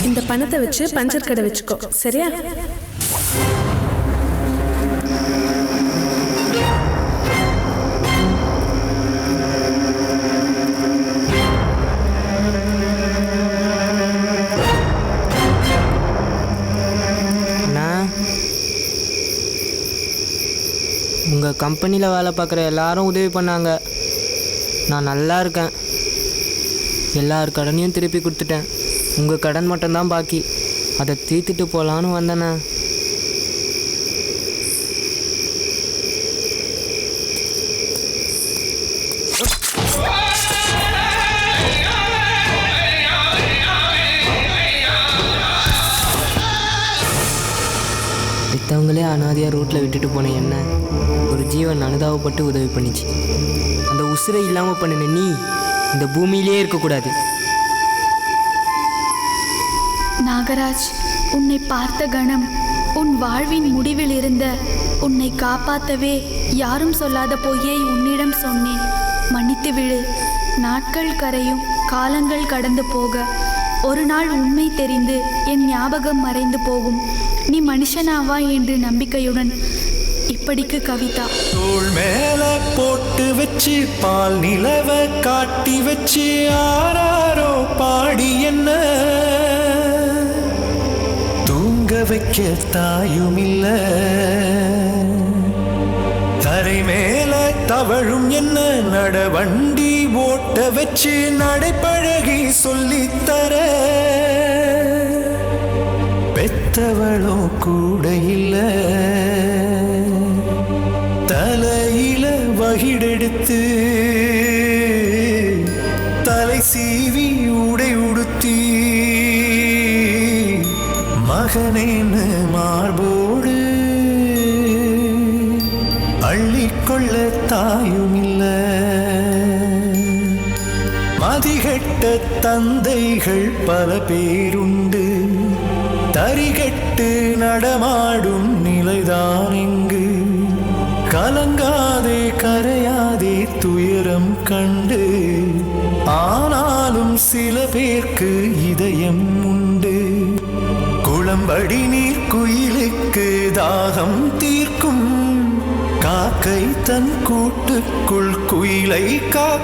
இந்த பணத்தை வச்சு பஞ்சர் கடை வச்சுக்கோ, சரியா? உங்கள் கம்பெனியில் வேலை பார்க்குற எல்லாரும் உதவி பண்ணாங்க. நான் நல்லா இருக்கேன். எல்லார் கடனையும் திருப்பி கொடுத்துட்டேன். உங்கள் கடன் மட்டும்தான் பாக்கி. அதை தீர்த்துட்டு போகலான்னு வந்தேண்ணே. மித்தவங்களே அனாதையாக ரோட்டில் விட்டுட்டு போன என்ன ஒரு ஜீவன் அனுதாபப்பட்டு உதவி பண்ணிச்சு. அந்த உசுரை இல்லாமல் பண்ணின நீ இந்த பூமியிலே இருக்கக்கூடாது. நாகராஜ், உன்னை பார்த்த கணம் உன் வாழ்வின் முடிவில் இருந்த உன்னை காப்பாற்றவே யாரும் சொல்லாத பொய்யை உன்னிடம் சொன்னேன். மன்னித்து விடு. நாட்கள் கரையும், காலங்கள் கடந்து போக ஒரு நாள் உண்மை தெரிந்து என் ஞாபகம் மறைந்து போகும். நீ மனுஷனாவா என்று நம்பிக்கையுடன் இப்படிக்கு கவிதா. தோள் மேல போட்டு வச்சு பால் நிலவ காட்டி வச்சு ஆராரோ பாடி என்ன தூங்க வைக்க தாயும் இல்ல. தரை மேல தவழும் என்ன நடவண்டி ஓட்ட வச்சு நடைப்பழகி சொல்லித்தர பெத்தவளோ கூட இல்ல. தலையில வகிடெடுத்து தலை சீவி உடை உடுத்தி மகனேன்னு மார்போடு அள்ளிக்கொள்ள தாயும் இல்ல. மதிகெட்ட தந்தைகள் பல பேருண்டு, தரிகெட்டு நடமாடும் நிலைதான் இங்கு. கலங்காதே கரையாதே துயரம் கண்டு, ஆனாலும் சில பேர்க்கு இதயம் உண்டு. குளம்படி நீர் குயிலுக்கு தாகம் தீர்க்கும், காக்கை தன் கூட்டுக்குள் குயிலை காக்கும்.